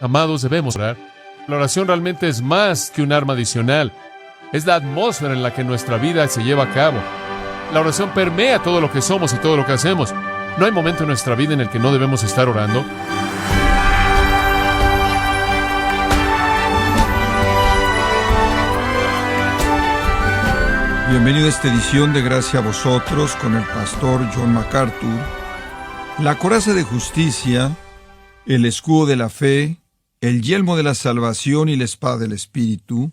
Amados, debemos orar. La oración realmente es más que un arma adicional. Es la atmósfera en la que nuestra vida se lleva a cabo. La oración permea todo lo que somos y todo lo que hacemos. No hay momento en nuestra vida en el que no debemos estar orando. Bienvenido a esta edición de Gracia a Vosotros con el pastor John MacArthur. La coraza de justicia, el escudo de la fe, el yelmo de la salvación y la espada del Espíritu.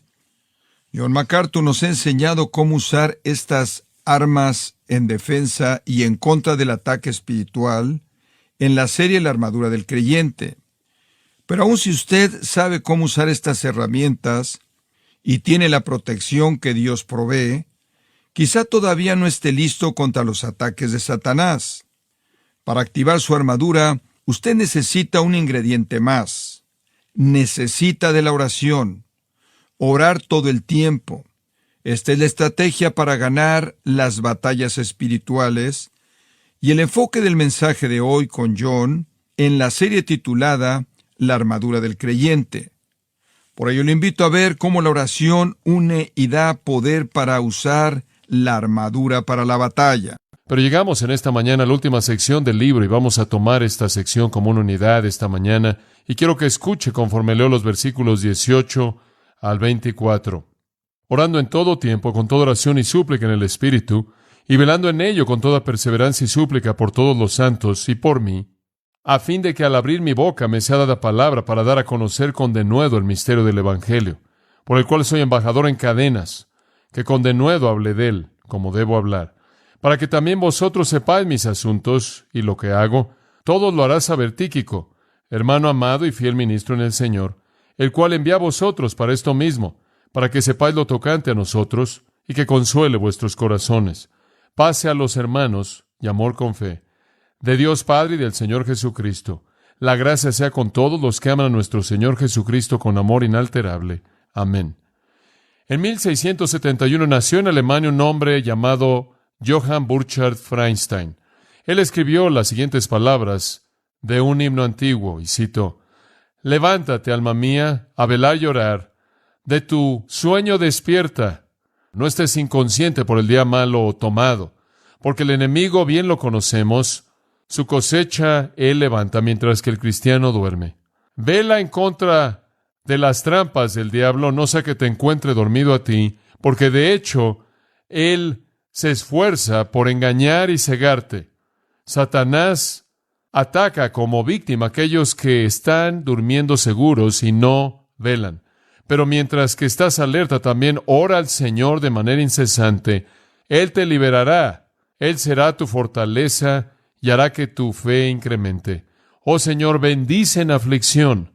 John MacArthur nos ha enseñado cómo usar estas armas en defensa y en contra del ataque espiritual en la serie La armadura del creyente. Pero aun si usted sabe cómo usar estas herramientas y tiene la protección que Dios provee, quizá todavía no esté listo contra los ataques de Satanás. Para activar su armadura, usted necesita un ingrediente más. Necesita de la oración. Orar todo el tiempo. Esta es la estrategia para ganar las batallas espirituales y el enfoque del mensaje de hoy con John en la serie titulada La armadura del creyente. Por ello le invito a ver cómo la oración une y da poder para usar la armadura para la batalla. Pero llegamos en esta mañana a la última sección del libro y vamos a tomar esta sección como una unidad esta mañana y quiero que escuche conforme leo los versículos 18 al 24. Orando en todo tiempo, con toda oración y súplica en el Espíritu, y velando en ello con toda perseverancia y súplica por todos los santos y por mí, a fin de que al abrir mi boca me sea dada palabra para dar a conocer con denuedo el misterio del Evangelio, por el cual soy embajador en cadenas, que con denuedo hable de él, como debo hablar, para que también vosotros sepáis mis asuntos y lo que hago. Todo lo hará saber Tíquico, hermano amado y fiel ministro en el Señor, el cual envía a vosotros para esto mismo, para que sepáis lo tocante a nosotros y que consuele vuestros corazones. Pase a los hermanos y amor con fe, de Dios Padre y del Señor Jesucristo. La gracia sea con todos los que aman a nuestro Señor Jesucristo con amor inalterable. Amén. En 1671 nació en Alemania un hombre llamado Johann Burchard Freinstein. Él escribió las siguientes palabras de un himno antiguo, y cito: «Levántate, alma mía, a velar y orar. De tu sueño despierta. No estés inconsciente por el día malo tomado, porque el enemigo bien lo conocemos. Su cosecha él levanta mientras que el cristiano duerme. Vela en contra de las trampas del diablo, no sea que te encuentre dormido a ti, porque de hecho él se esfuerza por engañar y cegarte. Satanás ataca como víctima a aquellos que están durmiendo seguros y no velan. Pero mientras que estás alerta, también ora al Señor de manera incesante. Él te liberará. Él será tu fortaleza y hará que tu fe incremente. Oh Señor, bendice en aflicción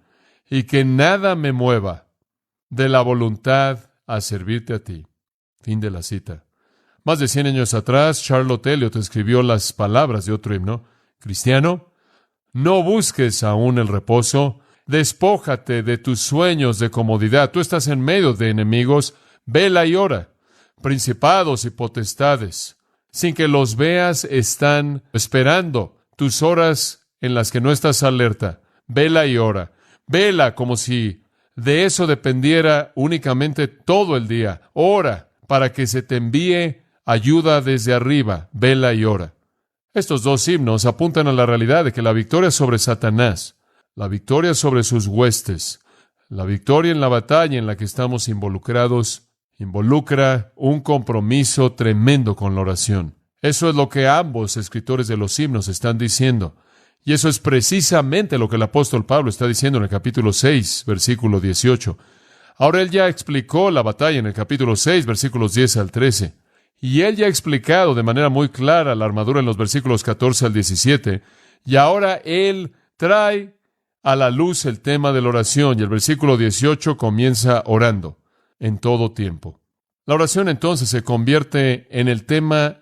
y que nada me mueva de la voluntad a servirte a ti». Fin de la cita. Más de 100 años atrás, Charlotte Elliott escribió las palabras de otro himno: «Cristiano, no busques aún el reposo. Despójate de tus sueños de comodidad. Tú estás en medio de enemigos. Vela y ora. Principados y potestades, sin que los veas, están esperando tus horas en las que no estás alerta. Vela y ora. Vela como si de eso dependiera únicamente todo el día. Ora para que se te envíe ayuda desde arriba. Vela y ora». Estos dos himnos apuntan a la realidad de que la victoria sobre Satanás, la victoria sobre sus huestes, la victoria en la batalla en la que estamos involucrados, involucra un compromiso tremendo con la oración. Eso es lo que ambos escritores de los himnos están diciendo. Y eso es precisamente lo que el apóstol Pablo está diciendo en el capítulo 6, versículo 18. Ahora él ya explicó la batalla en el capítulo 6, versículos 10 al 13. Y él ya ha explicado de manera muy clara la armadura en los versículos 14 al 17. Y ahora él trae a la luz el tema de la oración. Y el versículo 18 comienza orando en todo tiempo. La oración entonces se convierte en el tema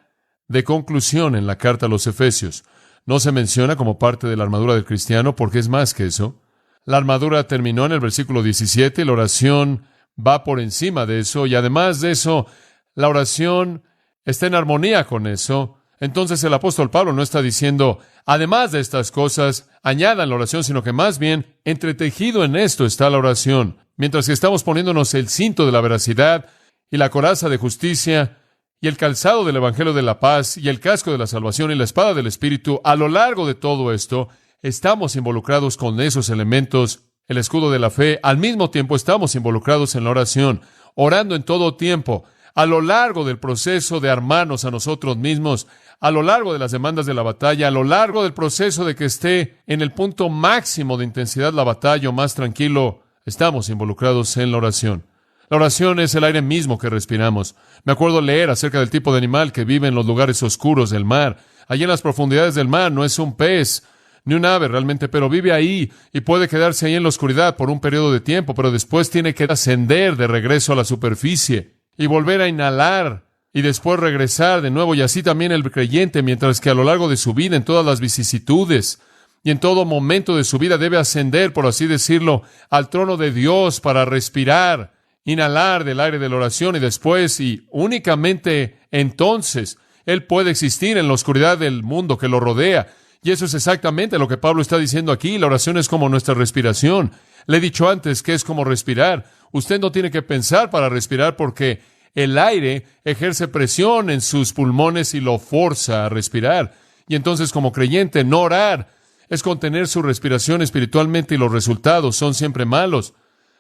de conclusión en la carta a los Efesios. No se menciona como parte de la armadura del cristiano porque es más que eso. La armadura terminó en el versículo 17 y la oración va por encima de eso. Y además de eso, la oración está en armonía con eso. Entonces el apóstol Pablo no está diciendo, además de estas cosas, añadan la oración, sino que más bien, entretejido en esto está la oración. Mientras que estamos poniéndonos el cinto de la veracidad y la coraza de justicia y el calzado del evangelio de la paz y el casco de la salvación y la espada del Espíritu, a lo largo de todo esto, estamos involucrados con esos elementos, el escudo de la fe. Al mismo tiempo estamos involucrados en la oración, orando en todo tiempo, a lo largo del proceso de armarnos a nosotros mismos, a lo largo de las demandas de la batalla, a lo largo del proceso de que esté en el punto máximo de intensidad la batalla o más tranquilo, estamos involucrados en la oración. La oración es el aire mismo que respiramos. Me acuerdo leer acerca del tipo de animal que vive en los lugares oscuros del mar. Allí en las profundidades del mar no es un pez, ni un ave realmente, pero vive ahí y puede quedarse ahí en la oscuridad por un periodo de tiempo, pero después tiene que ascender de regreso a la superficie y volver a inhalar y después regresar de nuevo, y así también el creyente, mientras que a lo largo de su vida, en todas las vicisitudes y en todo momento de su vida, debe ascender, por así decirlo, al trono de Dios para respirar, inhalar del aire de la oración, y después, y únicamente entonces, Él puede existir en la oscuridad del mundo que lo rodea. Y eso es exactamente lo que Pablo está diciendo aquí. La oración es como nuestra respiración. Le he dicho antes que es como respirar. Usted no tiene que pensar para respirar porque el aire ejerce presión en sus pulmones y lo forza a respirar. Y entonces, como creyente, no orar es contener su respiración espiritualmente, y los resultados son siempre malos.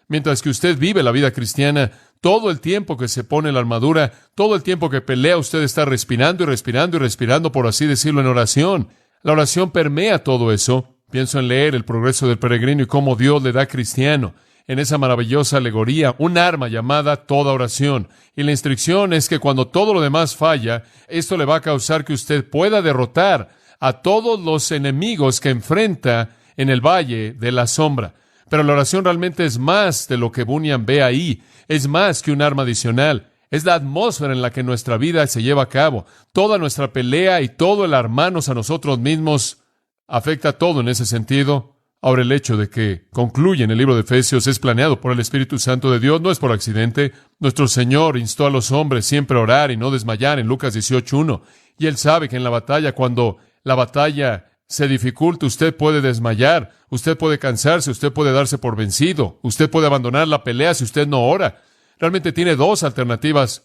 Mientras que usted vive la vida cristiana, todo el tiempo que se pone la armadura, todo el tiempo que pelea, usted está respirando y respirando y respirando, por así decirlo, en oración. La oración permea todo eso. Pienso en leer El progreso del peregrino y cómo Dios le da a cristiano, en esa maravillosa alegoría, un arma llamada toda oración. Y la instrucción es que cuando todo lo demás falla, esto le va a causar que usted pueda derrotar a todos los enemigos que enfrenta en el valle de la sombra. Pero la oración realmente es más de lo que Bunyan ve ahí. Es más que un arma adicional. Es la atmósfera en la que nuestra vida se lleva a cabo. Toda nuestra pelea y todo el armarnos a nosotros mismos afecta todo en ese sentido. Ahora, el hecho de que concluye en el libro de Efesios es planeado por el Espíritu Santo de Dios, no es por accidente. Nuestro Señor instó a los hombres siempre a orar y no desmayar en Lucas 18:1. Y Él sabe que en la batalla, cuando la batalla se dificulta, usted puede desmayar, usted puede cansarse, usted puede darse por vencido, usted puede abandonar la pelea si usted no ora. Realmente tiene dos alternativas.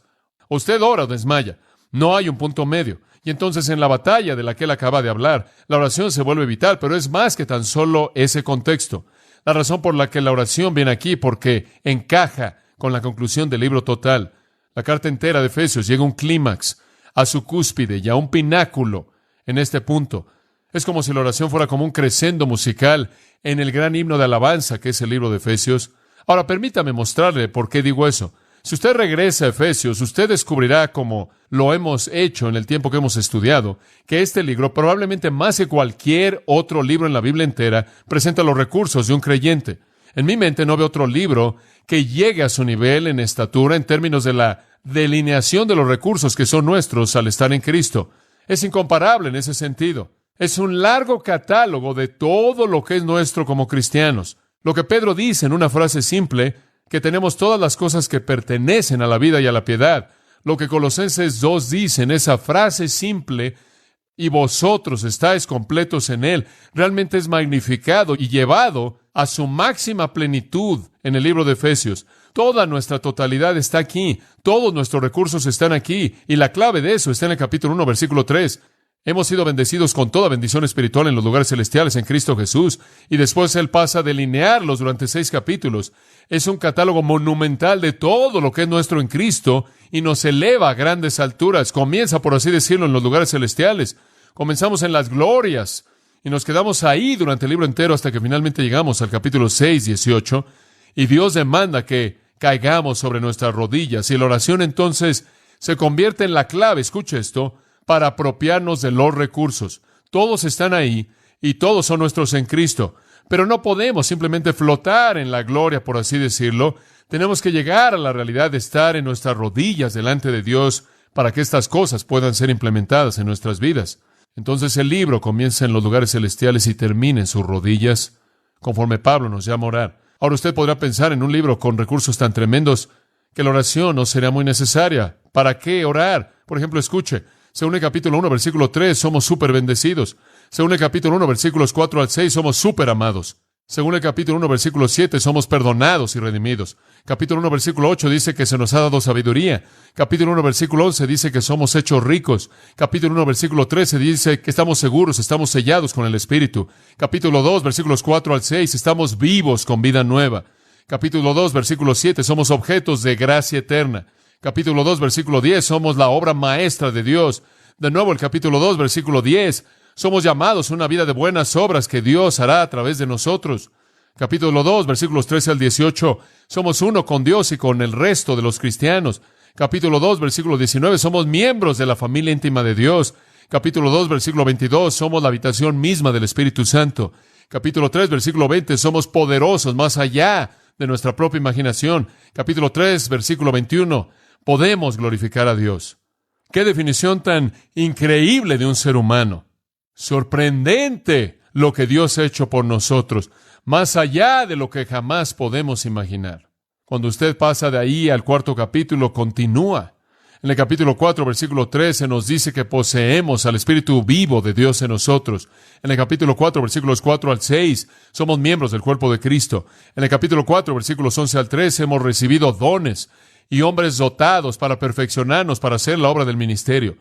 Usted ora o desmaya. No hay un punto medio. Y entonces en la batalla de la que él acaba de hablar, la oración se vuelve vital, pero es más que tan solo ese contexto. La razón por la que la oración viene aquí, porque encaja con la conclusión del libro total. La carta entera de Efesios llega a un clímax, a su cúspide y a un pináculo en este punto. Es como si la oración fuera como un crescendo musical en el gran himno de alabanza que es el libro de Efesios. Ahora, permítame mostrarle por qué digo eso. Si usted regresa a Efesios, usted descubrirá, como lo hemos hecho en el tiempo que hemos estudiado, que este libro, probablemente más que cualquier otro libro en la Biblia entera, presenta los recursos de un creyente. En mi mente no veo otro libro que llegue a su nivel en estatura en términos de la delineación de los recursos que son nuestros al estar en Cristo. Es incomparable en ese sentido. Es un largo catálogo de todo lo que es nuestro como cristianos. Lo que Pedro dice en una frase simple, que tenemos todas las cosas que pertenecen a la vida y a la piedad. Lo que Colosenses 2 dice en esa frase simple, y vosotros estáis completos en Él, realmente es magnificado y llevado a su máxima plenitud en el libro de Efesios. Toda nuestra totalidad está aquí, todos nuestros recursos están aquí, y la clave de eso está en el capítulo 1, versículo 3. Hemos sido bendecidos con toda bendición espiritual en los lugares celestiales en Cristo Jesús. Y después Él pasa a delinearlos durante 6 capítulos. Es un catálogo monumental de todo lo que es nuestro en Cristo y nos eleva a grandes alturas. Comienza, por así decirlo, en los lugares celestiales. Comenzamos en las glorias y nos quedamos ahí durante el libro entero hasta que finalmente llegamos al capítulo 6, 18. Y Dios demanda que caigamos sobre nuestras rodillas. Y la oración entonces se convierte en la clave, escuche esto, para apropiarnos de los recursos. Todos están ahí y todos son nuestros en Cristo. Pero no podemos simplemente flotar en la gloria, por así decirlo. Tenemos que llegar a la realidad de estar en nuestras rodillas delante de Dios para que estas cosas puedan ser implementadas en nuestras vidas. Entonces el libro comienza en los lugares celestiales y termina en sus rodillas, conforme Pablo nos llama a orar. Ahora usted podrá pensar en un libro con recursos tan tremendos que la oración no será muy necesaria. ¿Para qué orar? Por ejemplo, escuche, Según el capítulo 1, versículo 3, somos súper bendecidos. Según el capítulo 1, versículos 4 al 6, somos súper amados. Según el capítulo 1, versículo 7, somos perdonados y redimidos. Capítulo 1, versículo 8 dice que se nos ha dado sabiduría. Capítulo 1, versículo 11 dice que somos hechos ricos. Capítulo 1, versículo 13 dice que estamos seguros, estamos sellados con el Espíritu. Capítulo 2, versículos 4 al 6, estamos vivos con vida nueva. Capítulo 2, versículo 7, somos objetos de gracia eterna. Capítulo 2, versículo 10, somos la obra maestra de Dios. De nuevo, el capítulo 2, versículo 10, somos llamados a una vida de buenas obras que Dios hará a través de nosotros. Capítulo 2, versículos 13 al 18, somos uno con Dios y con el resto de los cristianos. Capítulo 2, versículo 19, somos miembros de la familia íntima de Dios. Capítulo 2, versículo 22, somos la habitación misma del Espíritu Santo. Capítulo 3, versículo 20, somos poderosos más allá de nuestra propia imaginación. Capítulo 3, versículo 21, podemos glorificar a Dios. ¡Qué definición tan increíble de un ser humano! Sorprendente lo que Dios ha hecho por nosotros, más allá de lo que jamás podemos imaginar. Cuando usted pasa de ahí al cuarto capítulo, continúa. En el capítulo 4, versículo 13, nos dice que poseemos al Espíritu vivo de Dios en nosotros. En el capítulo 4, versículos 4 al 6, somos miembros del cuerpo de Cristo. En el capítulo 4, versículos 11 al 13, hemos recibido dones y hombres dotados para perfeccionarnos, para hacer la obra del ministerio.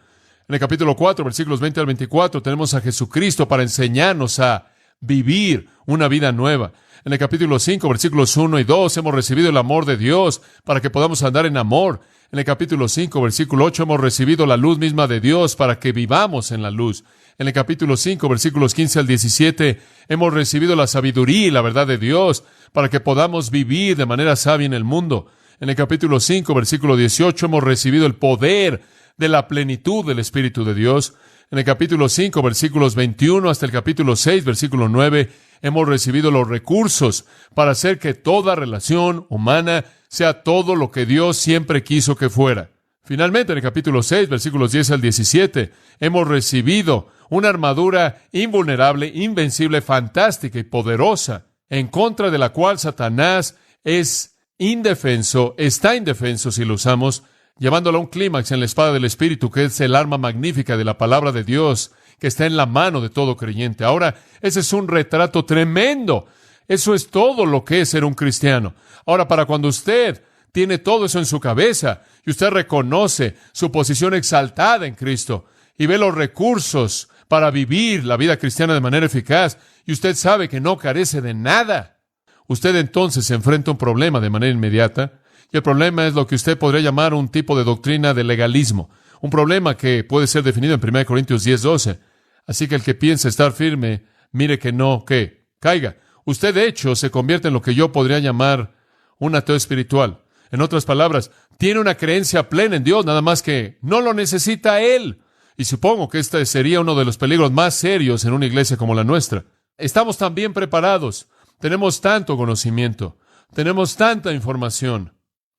En el capítulo 4, versículos 20 al 24, tenemos a Jesucristo para enseñarnos a vivir una vida nueva. En el capítulo 5, versículos 1 y 2, hemos recibido el amor de Dios para que podamos andar en amor. En el capítulo 5, versículo 8, hemos recibido la luz misma de Dios para que vivamos en la luz. En el capítulo 5, versículos 15 al 17, hemos recibido la sabiduría y la verdad de Dios para que podamos vivir de manera sabia en el mundo. En el capítulo 5, versículo 18, hemos recibido el poder de la plenitud del Espíritu de Dios. En el capítulo 5, versículos 21 hasta el capítulo 6, versículo 9, hemos recibido los recursos para hacer que toda relación humana sea todo lo que Dios siempre quiso que fuera. Finalmente, en el capítulo 6, versículos 10 al 17, hemos recibido una armadura invulnerable, invencible, fantástica y poderosa, en contra de la cual Satanás es indefenso, está indefenso si lo usamos, llevándolo a un clímax en la espada del Espíritu, que es el arma magnífica de la palabra de Dios, que está en la mano de todo creyente. Ahora, ese es un retrato tremendo. Eso es todo lo que es ser un cristiano. Ahora, para cuando usted tiene todo eso en su cabeza y usted reconoce su posición exaltada en Cristo y ve los recursos para vivir la vida cristiana de manera eficaz y usted sabe que no carece de nada, usted entonces se enfrenta a un problema de manera inmediata. Y el problema es lo que usted podría llamar un tipo de doctrina de legalismo. Un problema que puede ser definido en 1 Corintios 10:12. Así que el que piensa estar firme, mire que no, que caiga. Usted, de hecho, se convierte en lo que yo podría llamar un ateo espiritual. En otras palabras, tiene una creencia plena en Dios, nada más que no lo necesita Él. Y supongo que este sería uno de los peligros más serios en una iglesia como la nuestra. Estamos tan bien preparados. Tenemos tanto conocimiento. Tenemos tanta información.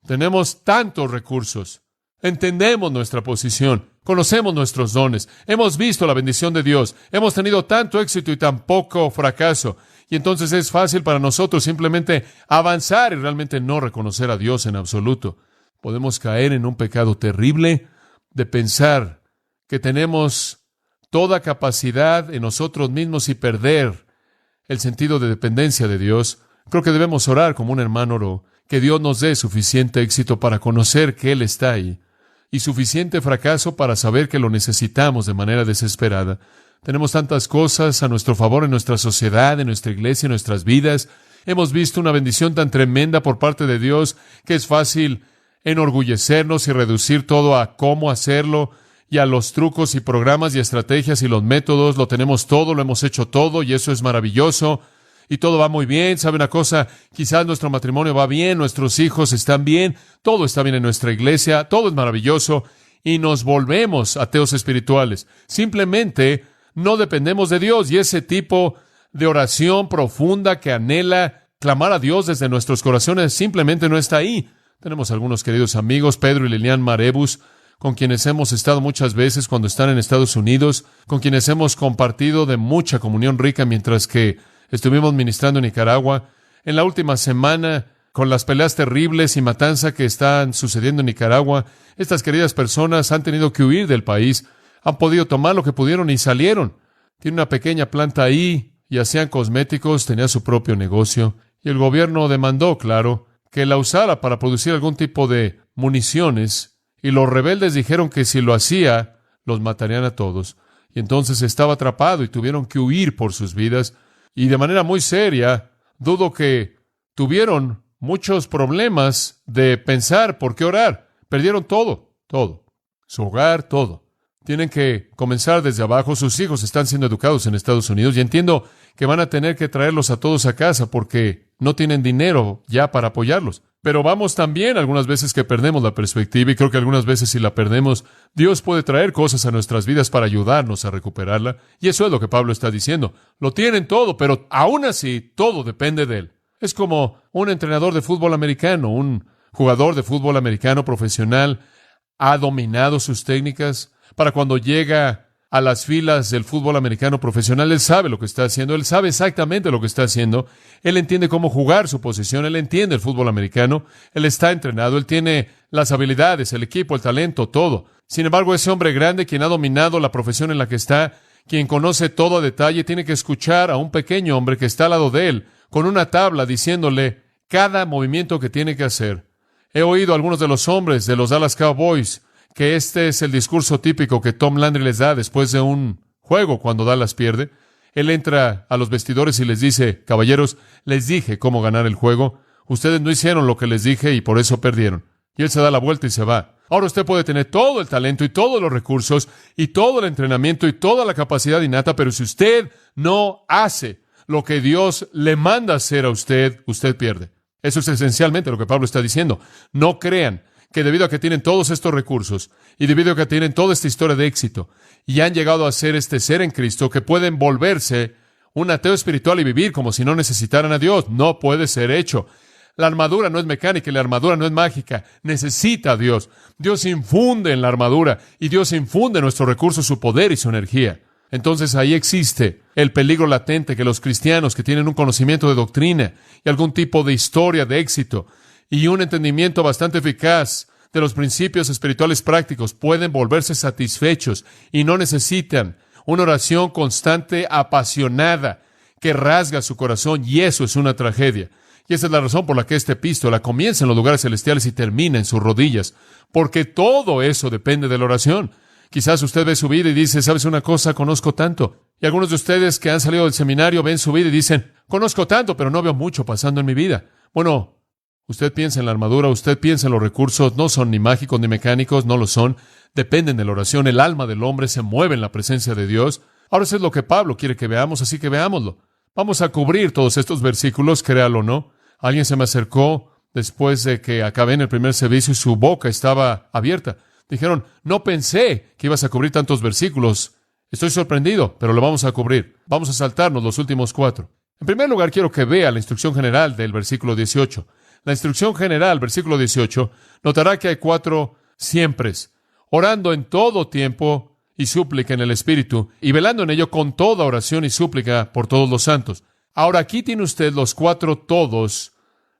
Tenemos tantos recursos. Entendemos nuestra posición. Conocemos nuestros dones. Hemos visto la bendición de Dios. Hemos tenido tanto éxito y tan poco fracaso. Y entonces es fácil para nosotros simplemente avanzar y realmente no reconocer a Dios en absoluto. Podemos caer en un pecado terrible de pensar que tenemos toda capacidad en nosotros mismos y perder el sentido de dependencia de Dios. Creo que debemos orar como un hermano oró, que Dios nos dé suficiente éxito para conocer que Él está ahí y suficiente fracaso para saber que lo necesitamos de manera desesperada. Tenemos tantas cosas a nuestro favor en nuestra sociedad, en nuestra iglesia, en nuestras vidas. Hemos visto una bendición tan tremenda por parte de Dios que es fácil enorgullecernos y reducir todo a cómo hacerlo y a los trucos y programas y estrategias y los métodos. Lo tenemos todo, lo hemos hecho todo y eso es maravilloso. Y todo va muy bien. ¿Sabe una cosa? Quizás nuestro matrimonio va bien, nuestros hijos están bien, todo está bien en nuestra iglesia, todo es maravilloso, y nos volvemos ateos espirituales. Simplemente no dependemos de Dios, y ese tipo de oración profunda que anhela clamar a Dios desde nuestros corazones simplemente no está ahí. Tenemos algunos queridos amigos, Pedro y Lilian Marebus, con quienes hemos estado muchas veces cuando están en Estados Unidos, con quienes hemos compartido de mucha comunión rica mientras que estuvimos ministrando en Nicaragua. En la última semana, con las peleas terribles y matanza que están sucediendo en Nicaragua, estas queridas personas han tenido que huir del país. Han podido tomar lo que pudieron y salieron. Tiene una pequeña planta ahí y hacían cosméticos, tenía su propio negocio. Y el gobierno demandó, claro, que la usara para producir algún tipo de municiones. Y los rebeldes dijeron que si lo hacía, los matarían a todos. Y entonces estaba atrapado y tuvieron que huir por sus vidas. Y de manera muy seria, dudo que tuvieron muchos problemas de pensar por qué orar. Perdieron todo, todo. Su hogar, todo. Tienen que comenzar desde abajo. Sus hijos están siendo educados en Estados Unidos y entiendo que van a tener que traerlos a todos a casa porque no tienen dinero ya para apoyarlos. Pero vamos también algunas veces que perdemos la perspectiva y creo que algunas veces si la perdemos, Dios puede traer cosas a nuestras vidas para ayudarnos a recuperarla. Y eso es lo que Pablo está diciendo. Lo tienen todo, pero aún así todo depende de Él. Es como un entrenador de fútbol americano, un jugador de fútbol americano profesional ha dominado sus técnicas. Para cuando llega a las filas del fútbol americano profesional, él sabe lo que está haciendo, él sabe exactamente lo que está haciendo, él entiende cómo jugar su posición, él entiende el fútbol americano, él está entrenado, él tiene las habilidades, el equipo, el talento, todo. Sin embargo, ese hombre grande, quien ha dominado la profesión en la que está, quien conoce todo a detalle, tiene que escuchar a un pequeño hombre que está al lado de él, con una tabla diciéndole cada movimiento que tiene que hacer. He oído a algunos de los hombres de los Dallas Cowboys que este es el discurso típico que Tom Landry les da después de un juego cuando Dallas pierde. Él entra a los vestidores y les dice, caballeros, les dije cómo ganar el juego. Ustedes no hicieron lo que les dije y por eso perdieron. Y él se da la vuelta y se va. Ahora usted puede tener todo el talento y todos los recursos y todo el entrenamiento y toda la capacidad innata, pero si usted no hace lo que Dios le manda hacer a usted, usted pierde. Eso es esencialmente lo que Pablo está diciendo. No crean que debido a que tienen todos estos recursos y debido a que tienen toda esta historia de éxito y han llegado a ser este ser en Cristo, que pueden volverse un ateo espiritual y vivir como si no necesitaran a Dios. No puede ser hecho. La armadura no es mecánica y la armadura no es mágica. Necesita a Dios. Dios infunde en la armadura y Dios infunde en nuestros recursos su poder y su energía. Entonces ahí existe el peligro latente que los cristianos que tienen un conocimiento de doctrina y algún tipo de historia de éxito y un entendimiento bastante eficaz de los principios espirituales prácticos pueden volverse satisfechos y no necesitan una oración constante, apasionada, que rasga su corazón, y eso es una tragedia. Y esa es la razón por la que esta epístola comienza en los lugares celestiales y termina en sus rodillas, porque todo eso depende de la oración. Quizás usted ve su vida y dice, ¿sabes una cosa? Conozco tanto. Y algunos de ustedes que han salido del seminario ven su vida y dicen, conozco tanto, pero no veo mucho pasando en mi vida. Bueno, usted piensa en la armadura, usted piensa en los recursos, no son ni mágicos ni mecánicos, no lo son, dependen de la oración, el alma del hombre se mueve en la presencia de Dios. Ahora eso es lo que Pablo quiere que veamos, así que veámoslo. Vamos a cubrir todos estos versículos, créalo o no. Alguien se me acercó después de que acabé en el primer servicio y su boca estaba abierta. Dijeron, no pensé que ibas a cubrir tantos versículos. Estoy sorprendido, pero lo vamos a cubrir. Vamos a saltarnos los últimos 4. En primer lugar, quiero que vea la instrucción general del versículo 18. La instrucción general, versículo 18, notará que hay 4 siempres. Orando en todo tiempo y súplica en el Espíritu, y velando en ello con toda oración y súplica por todos los santos. Ahora aquí tiene usted los 4 todos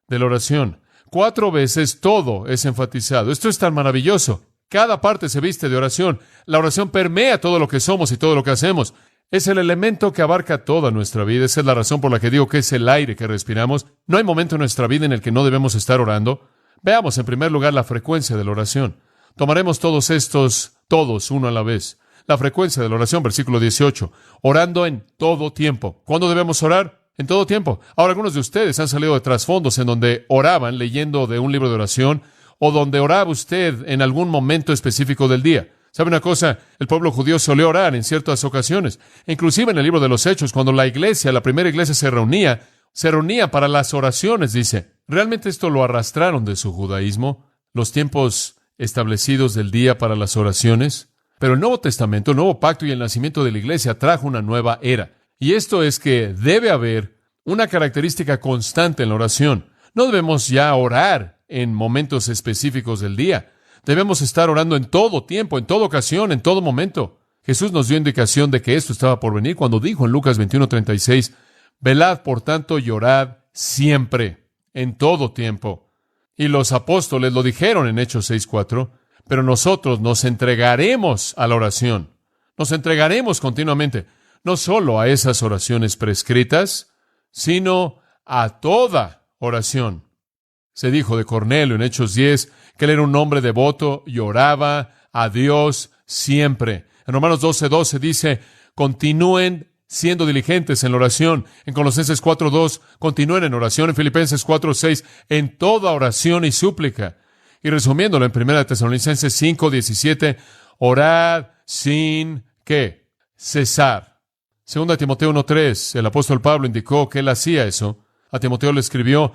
de la oración. 4 veces todo es enfatizado. Esto es tan maravilloso. Cada parte se viste de oración. La oración permea todo lo que somos y todo lo que hacemos. Es el elemento que abarca toda nuestra vida. Esa es la razón por la que digo que es el aire que respiramos. No hay momento en nuestra vida en el que no debemos estar orando. Veamos en primer lugar la frecuencia de la oración. Tomaremos todos estos, todos, uno a la vez. La frecuencia de la oración, versículo 18. Orando en todo tiempo. ¿Cuándo debemos orar? En todo tiempo. Ahora, algunos de ustedes han salido de trasfondos en donde oraban leyendo de un libro de oración o donde oraba usted en algún momento específico del día. ¿Sabe una cosa? El pueblo judío solía orar en ciertas ocasiones. Inclusive en el libro de los Hechos, cuando la primera iglesia se reunía para las oraciones, dice. ¿Realmente esto lo arrastraron de su judaísmo? Los tiempos establecidos del día para las oraciones. Pero el Nuevo Testamento, el Nuevo Pacto y el nacimiento de la iglesia trajo una nueva era. Y esto es que debe haber una característica constante en la oración. No debemos ya orar en momentos específicos del día. Debemos estar orando en todo tiempo, en toda ocasión, en todo momento. Jesús nos dio indicación de que esto estaba por venir cuando dijo en Lucas 21:36, velad por tanto y orad siempre, en todo tiempo. Y los apóstoles lo dijeron en Hechos 6:4, pero nosotros nos entregaremos a la oración. Nos entregaremos continuamente, no solo a esas oraciones prescritas, sino a toda oración. Se dijo de Cornelio en Hechos 10 que él era un hombre devoto y oraba a Dios siempre. En Romanos 12:12 dice, continúen siendo diligentes en la oración. En Colosenses 4:2, continúen en oración. En Filipenses 4:6, en toda oración y súplica. Y resumiéndolo en 1 Tesalonicenses 5:17, orad sin, ¿qué? Cesar. 2 Timoteo 1:3, el apóstol Pablo indicó que él hacía eso. A Timoteo le escribió,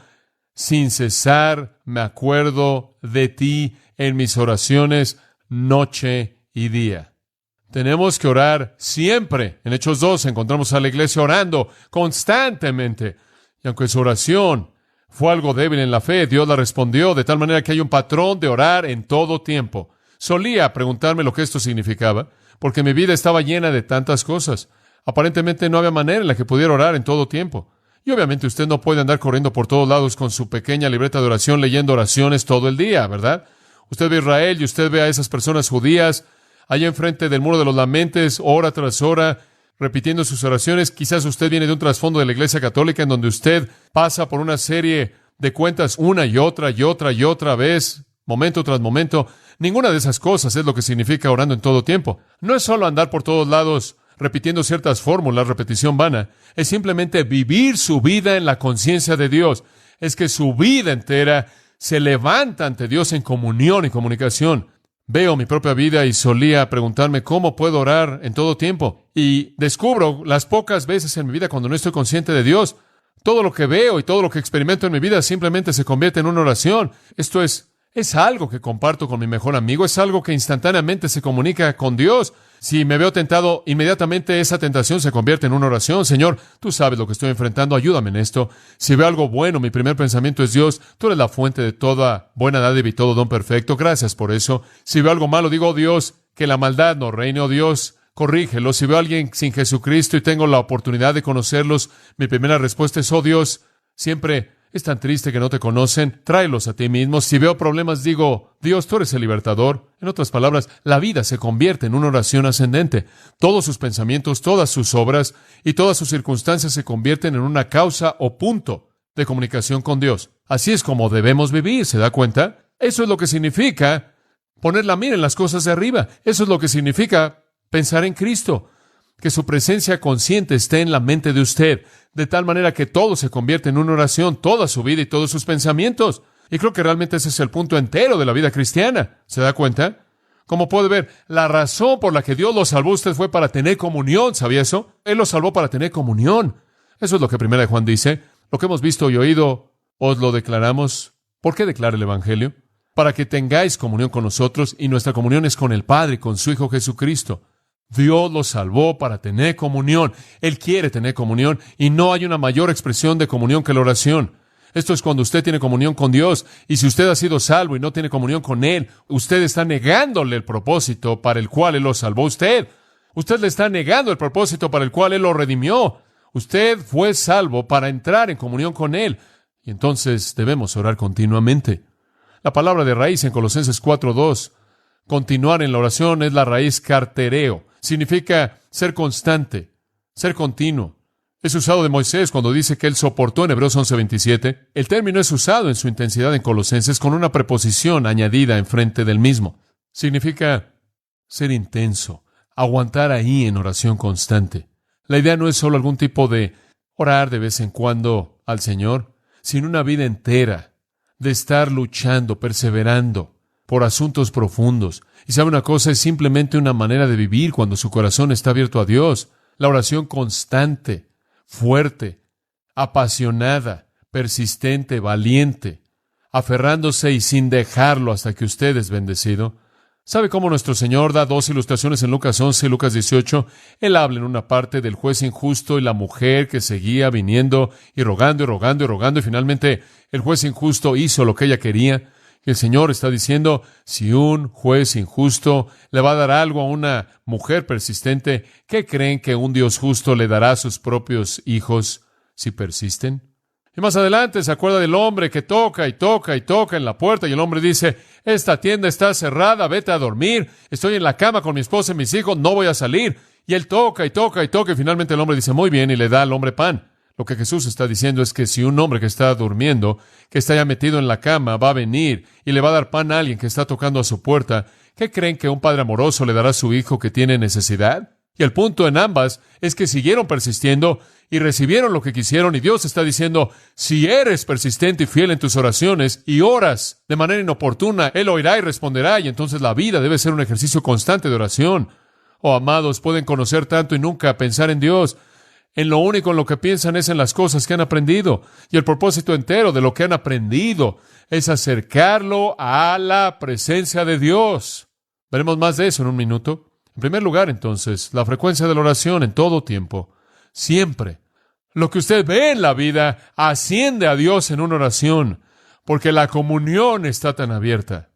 sin cesar me acuerdo de ti en mis oraciones noche y día. Tenemos que orar siempre. En Hechos 2 encontramos a la iglesia orando constantemente. Y aunque su oración fue algo débil en la fe, Dios la respondió de tal manera que hay un patrón de orar en todo tiempo. Solía preguntarme lo que esto significaba, porque mi vida estaba llena de tantas cosas. Aparentemente no había manera en la que pudiera orar en todo tiempo. Y obviamente usted no puede andar corriendo por todos lados con su pequeña libreta de oración leyendo oraciones todo el día, ¿verdad? Usted ve a Israel y usted ve a esas personas judías allá enfrente del muro de los lamentes, hora tras hora, repitiendo sus oraciones. Quizás usted viene de un trasfondo de la Iglesia Católica en donde usted pasa por una serie de cuentas una y otra y otra y otra vez, momento tras momento. Ninguna de esas cosas es lo que significa orando en todo tiempo. No es solo andar por todos lados repitiendo ciertas fórmulas, repetición vana. Es simplemente vivir su vida en la conciencia de Dios. Es que su vida entera se levanta ante Dios en comunión y comunicación. Veo mi propia vida y solía preguntarme cómo puedo orar en todo tiempo. Y descubro las pocas veces en mi vida cuando no estoy consciente de Dios. Todo lo que veo y todo lo que experimento en mi vida simplemente se convierte en una oración. Esto es algo que comparto con mi mejor amigo. Es algo que instantáneamente se comunica con Dios. Si me veo tentado, inmediatamente esa tentación se convierte en una oración. Señor, tú sabes lo que estoy enfrentando, ayúdame en esto. Si veo algo bueno, mi primer pensamiento es Dios, tú eres la fuente de toda buena dádiva y todo don perfecto. Gracias por eso. Si veo algo malo, digo, oh Dios, que la maldad no reine, oh Dios, corrígelo. Si veo a alguien sin Jesucristo y tengo la oportunidad de conocerlos, mi primera respuesta es, oh Dios, siempre es tan triste que no te conocen, tráelos a ti mismo. Si veo problemas, digo, Dios, tú eres el libertador. En otras palabras, la vida se convierte en una oración ascendente. Todos sus pensamientos, todas sus obras y todas sus circunstancias se convierten en una causa o punto de comunicación con Dios. Así es como debemos vivir, ¿se da cuenta? Eso es lo que significa poner la mira en las cosas de arriba. Eso es lo que significa pensar en Cristo. Que su presencia consciente esté en la mente de usted, de tal manera que todo se convierte en una oración, toda su vida y todos sus pensamientos. Y creo que realmente ese es el punto entero de la vida cristiana. ¿Se da cuenta? Como puede ver, la razón por la que Dios lo salvó a usted fue para tener comunión. ¿Sabía eso? Él lo salvó para tener comunión. Eso es lo que 1 Juan dice. Lo que hemos visto y oído, os lo declaramos. ¿Por qué declara el Evangelio? Para que tengáis comunión con nosotros, y nuestra comunión es con el Padre y con su Hijo Jesucristo. Dios lo salvó para tener comunión. Él quiere tener comunión y no hay una mayor expresión de comunión que la oración. Esto es cuando usted tiene comunión con Dios, y si usted ha sido salvo y no tiene comunión con Él, usted está negándole el propósito para el cual Él lo salvó a usted. Usted le está negando el propósito para el cual Él lo redimió. Usted fue salvo para entrar en comunión con Él, y entonces debemos orar continuamente. La palabra de raíz en Colosenses 4:2, continuar en la oración, es la raíz cartereo. Significa ser constante, ser continuo. Es usado de Moisés cuando dice que él soportó en Hebreos 11:27. El término es usado en su intensidad en Colosenses con una preposición añadida enfrente del mismo. Significa ser intenso, aguantar ahí en oración constante. La idea no es solo algún tipo de orar de vez en cuando al Señor, sino una vida entera de estar luchando, perseverando por asuntos profundos. Y sabe una cosa, es simplemente una manera de vivir cuando su corazón está abierto a Dios. La oración constante, fuerte, apasionada, persistente, valiente, aferrándose y sin dejarlo hasta que usted es bendecido. ¿Sabe cómo nuestro Señor da dos ilustraciones en Lucas 11 y Lucas 18? Él habla en una parte del juez injusto y la mujer que seguía viniendo y rogando y rogando y rogando, y finalmente el juez injusto hizo lo que ella quería. El Señor está diciendo, si un juez injusto le va a dar algo a una mujer persistente, ¿qué creen que un Dios justo le dará a sus propios hijos si persisten? Y más adelante se acuerda del hombre que toca y toca y toca en la puerta, y el hombre dice, esta tienda está cerrada, vete a dormir, estoy en la cama con mi esposa y mis hijos, no voy a salir. Y él toca y toca y toca, y finalmente el hombre dice, muy bien, y le da al hombre pan. Lo que Jesús está diciendo es que si un hombre que está durmiendo, que está ya metido en la cama, va a venir y le va a dar pan a alguien que está tocando a su puerta, ¿qué creen que un padre amoroso le dará a su hijo que tiene necesidad? Y el punto en ambas es que siguieron persistiendo y recibieron lo que quisieron, y Dios está diciendo, si eres persistente y fiel en tus oraciones y oras de manera inoportuna, Él oirá y responderá, y entonces la vida debe ser un ejercicio constante de oración. Oh, amados, pueden conocer tanto y nunca pensar en Dios. En lo único en lo que piensan es en las cosas que han aprendido, y el propósito entero de lo que han aprendido es acercarlo a la presencia de Dios. Veremos más de eso en un minuto. En primer lugar, entonces, la frecuencia de la oración en todo tiempo. Siempre. Lo que usted ve en la vida asciende a Dios en una oración, porque la comunión está tan abierta.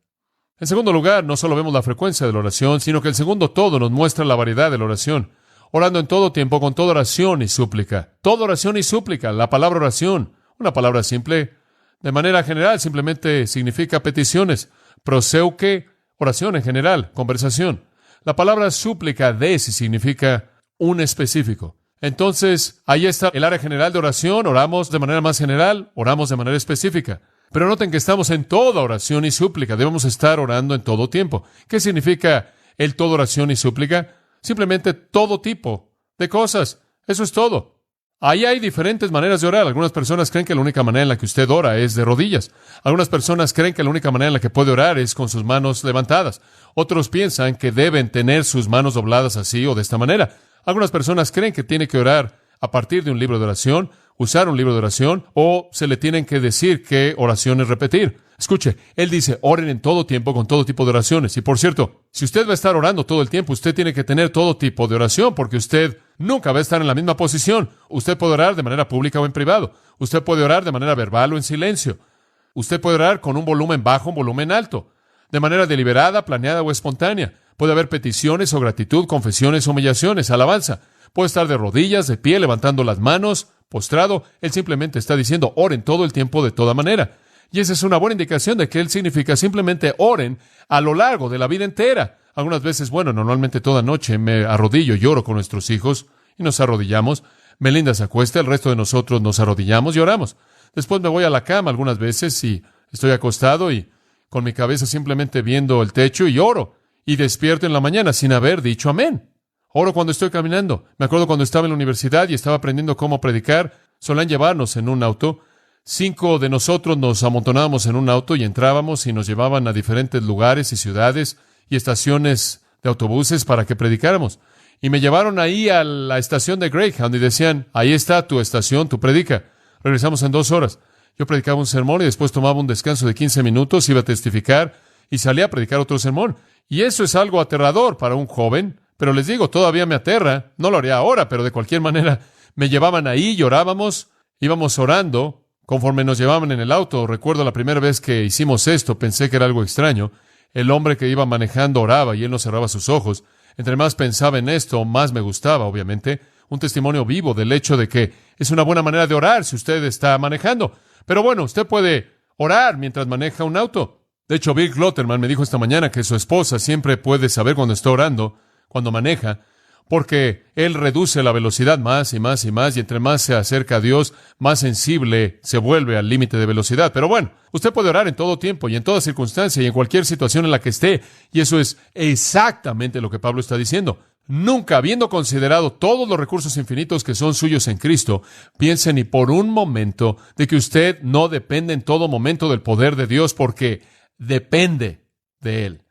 En segundo lugar, no solo vemos la frecuencia de la oración, sino que el segundo todo nos muestra la variedad de la oración. Orando en todo tiempo, con toda oración y súplica. Toda oración y súplica. La palabra oración, una palabra simple, de manera general, simplemente significa peticiones. Proseuche, oración en general, conversación. La palabra súplica, si significa un específico. Entonces, ahí está el área general de oración. Oramos de manera más general, oramos de manera específica. Pero noten que estamos en toda oración y súplica. Debemos estar orando en todo tiempo. ¿Qué significa el toda oración y súplica? Simplemente todo tipo de cosas. Eso es todo. Ahí hay diferentes maneras de orar. Algunas personas creen que la única manera en la que usted ora es de rodillas. Algunas personas creen que la única manera en la que puede orar es con sus manos levantadas. Otros piensan que deben tener sus manos dobladas así o de esta manera. Algunas personas creen que tiene que orar a partir de un libro de oración, usar un libro de oración, o se le tienen que decir qué oraciones repetir. Escuche, él dice, oren en todo tiempo con todo tipo de oraciones. Y por cierto, si usted va a estar orando todo el tiempo, usted tiene que tener todo tipo de oración, porque usted nunca va a estar en la misma posición. Usted puede orar de manera pública o en privado. Usted puede orar de manera verbal o en silencio. Usted puede orar con un volumen bajo, un volumen alto, de manera deliberada, planeada o espontánea. Puede haber peticiones o gratitud, confesiones o humillaciones, alabanza. Puede estar de rodillas, de pie, levantando las manos, postrado. Él simplemente está diciendo, oren todo el tiempo de toda manera. Y esa es una buena indicación de que él significa simplemente oren a lo largo de la vida entera. Algunas veces, normalmente toda noche me arrodillo y oro con nuestros hijos y nos arrodillamos. Melinda se acuesta, el resto de nosotros nos arrodillamos y oramos. Después me voy a la cama algunas veces y estoy acostado y con mi cabeza simplemente viendo el techo y oro. Y despierto en la mañana sin haber dicho amén. Oro cuando estoy caminando. Me acuerdo cuando estaba en la universidad y estaba aprendiendo cómo predicar. Solían llevarnos en un auto. 5 de nosotros nos amontonábamos en un auto y entrábamos y nos llevaban a diferentes lugares y ciudades y estaciones de autobuses para que predicáramos. Y me llevaron ahí a la estación de Greyhound y decían, ahí está tu estación, tu predica. Regresamos en 2 horas. Yo predicaba un sermón y después tomaba un descanso de 15 minutos, iba a testificar y salía a predicar otro sermón. Y eso es algo aterrador para un joven, pero les digo, todavía me aterra. No lo haría ahora, pero de cualquier manera me llevaban ahí y orábamos, íbamos orando. Conforme nos llevaban en el auto, recuerdo la primera vez que hicimos esto, pensé que era algo extraño. El hombre que iba manejando oraba y él no cerraba sus ojos. Entre más pensaba en esto, más me gustaba, obviamente. Un testimonio vivo del hecho de que es una buena manera de orar si usted está manejando. Pero usted puede orar mientras maneja un auto. De hecho, Bill Glotterman me dijo esta mañana que su esposa siempre puede saber cuando está orando, cuando maneja, porque él reduce la velocidad más y más y más, y entre más se acerca a Dios, más sensible se vuelve al límite de velocidad. Pero usted puede orar en todo tiempo y en toda circunstancia y en cualquier situación en la que esté, y eso es exactamente lo que Pablo está diciendo. Nunca, habiendo considerado todos los recursos infinitos que son suyos en Cristo, piense ni por un momento de que usted no depende en todo momento del poder de Dios, porque depende de Él.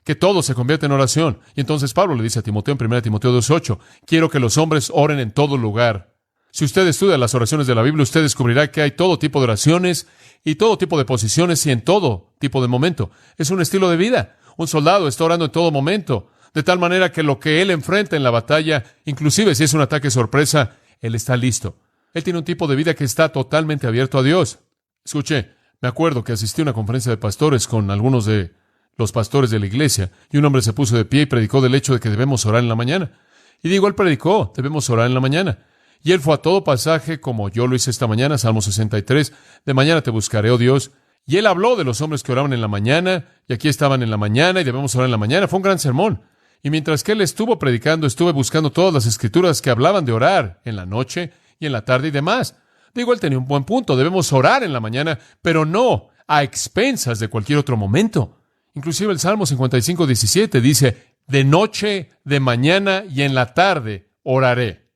Que todo se convierte en oración. Y entonces Pablo le dice a Timoteo en 1 Timoteo 2:8, quiero que los hombres oren en todo lugar. Si usted estudia las oraciones de la Biblia, usted descubrirá que hay todo tipo de oraciones y todo tipo de posiciones y en todo tipo de momento. Es un estilo de vida. Un soldado está orando en todo momento, de tal manera que lo que él enfrenta en la batalla, inclusive si es un ataque sorpresa, él está listo. Él tiene un tipo de vida que está totalmente abierto a Dios. Escuche, me acuerdo que asistí a una conferencia de pastores con algunos de los pastores de la iglesia, y un hombre se puso de pie y predicó del hecho de que debemos orar en la mañana. Y él predicó, debemos orar en la mañana. Y él fue a todo pasaje, como yo lo hice esta mañana, Salmo 63, de mañana te buscaré, oh Dios. Y él habló de los hombres que oraban en la mañana, y aquí estaban en la mañana, y debemos orar en la mañana. Fue un gran sermón. Y mientras que él estuvo predicando, estuve buscando todas las escrituras que hablaban de orar en la noche y en la tarde y demás. Digo, él tenía un buen punto. Debemos orar en la mañana, pero no a expensas de cualquier otro momento. Inclusive el Salmo 55:17 dice, de noche, de mañana y en la tarde oraré.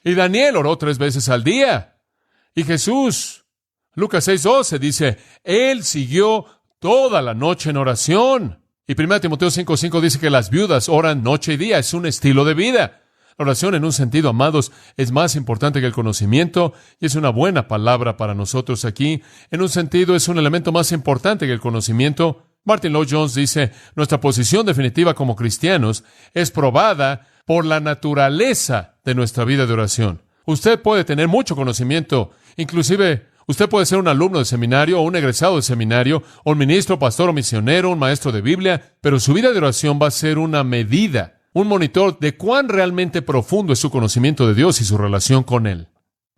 Y Daniel oró 3 veces al día. Y Jesús, Lucas 6:12 dice, él siguió toda la noche en oración. Y 1 Timoteo 5:5 dice que las viudas oran noche y día. Es un estilo de vida. La oración, en un sentido, amados, es más importante que el conocimiento, y es una buena palabra para nosotros aquí. En un sentido, es un elemento más importante que el conocimiento. Martin Lloyd-Jones dice, nuestra posición definitiva como cristianos es probada por la naturaleza de nuestra vida de oración. Usted puede tener mucho conocimiento, inclusive usted puede ser un alumno de seminario o un egresado de seminario, o un ministro, pastor o misionero, un maestro de Biblia, pero su vida de oración va a ser una medida, un monitor de cuán realmente profundo es su conocimiento de Dios y su relación con Él.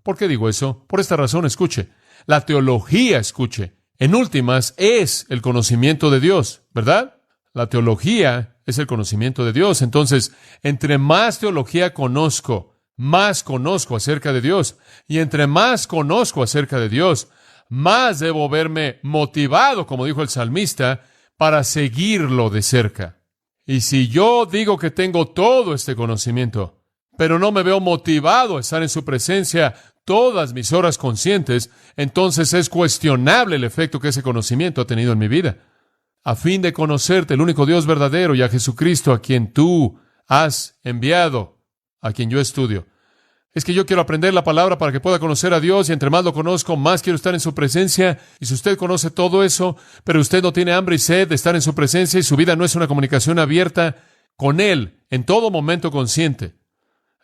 ¿Por qué digo eso? Por esta razón, escuche. La teología, escuche, en últimas, es el conocimiento de Dios, ¿verdad? La teología es el conocimiento de Dios. Entonces, entre más teología conozco, más conozco acerca de Dios. Y entre más conozco acerca de Dios, más debo verme motivado, como dijo el salmista, para seguirlo de cerca. Y si yo digo que tengo todo este conocimiento, pero no me veo motivado a estar en su presencia todas mis horas conscientes, entonces es cuestionable el efecto que ese conocimiento ha tenido en mi vida. A fin de conocerte, el único Dios verdadero, y a Jesucristo, a quien tú has enviado, a quien yo estudio. Es que yo quiero aprender la palabra para que pueda conocer a Dios, y entre más lo conozco, más quiero estar en su presencia. Y si usted conoce todo eso, pero usted no tiene hambre y sed de estar en su presencia, y su vida no es una comunicación abierta con Él en todo momento consciente,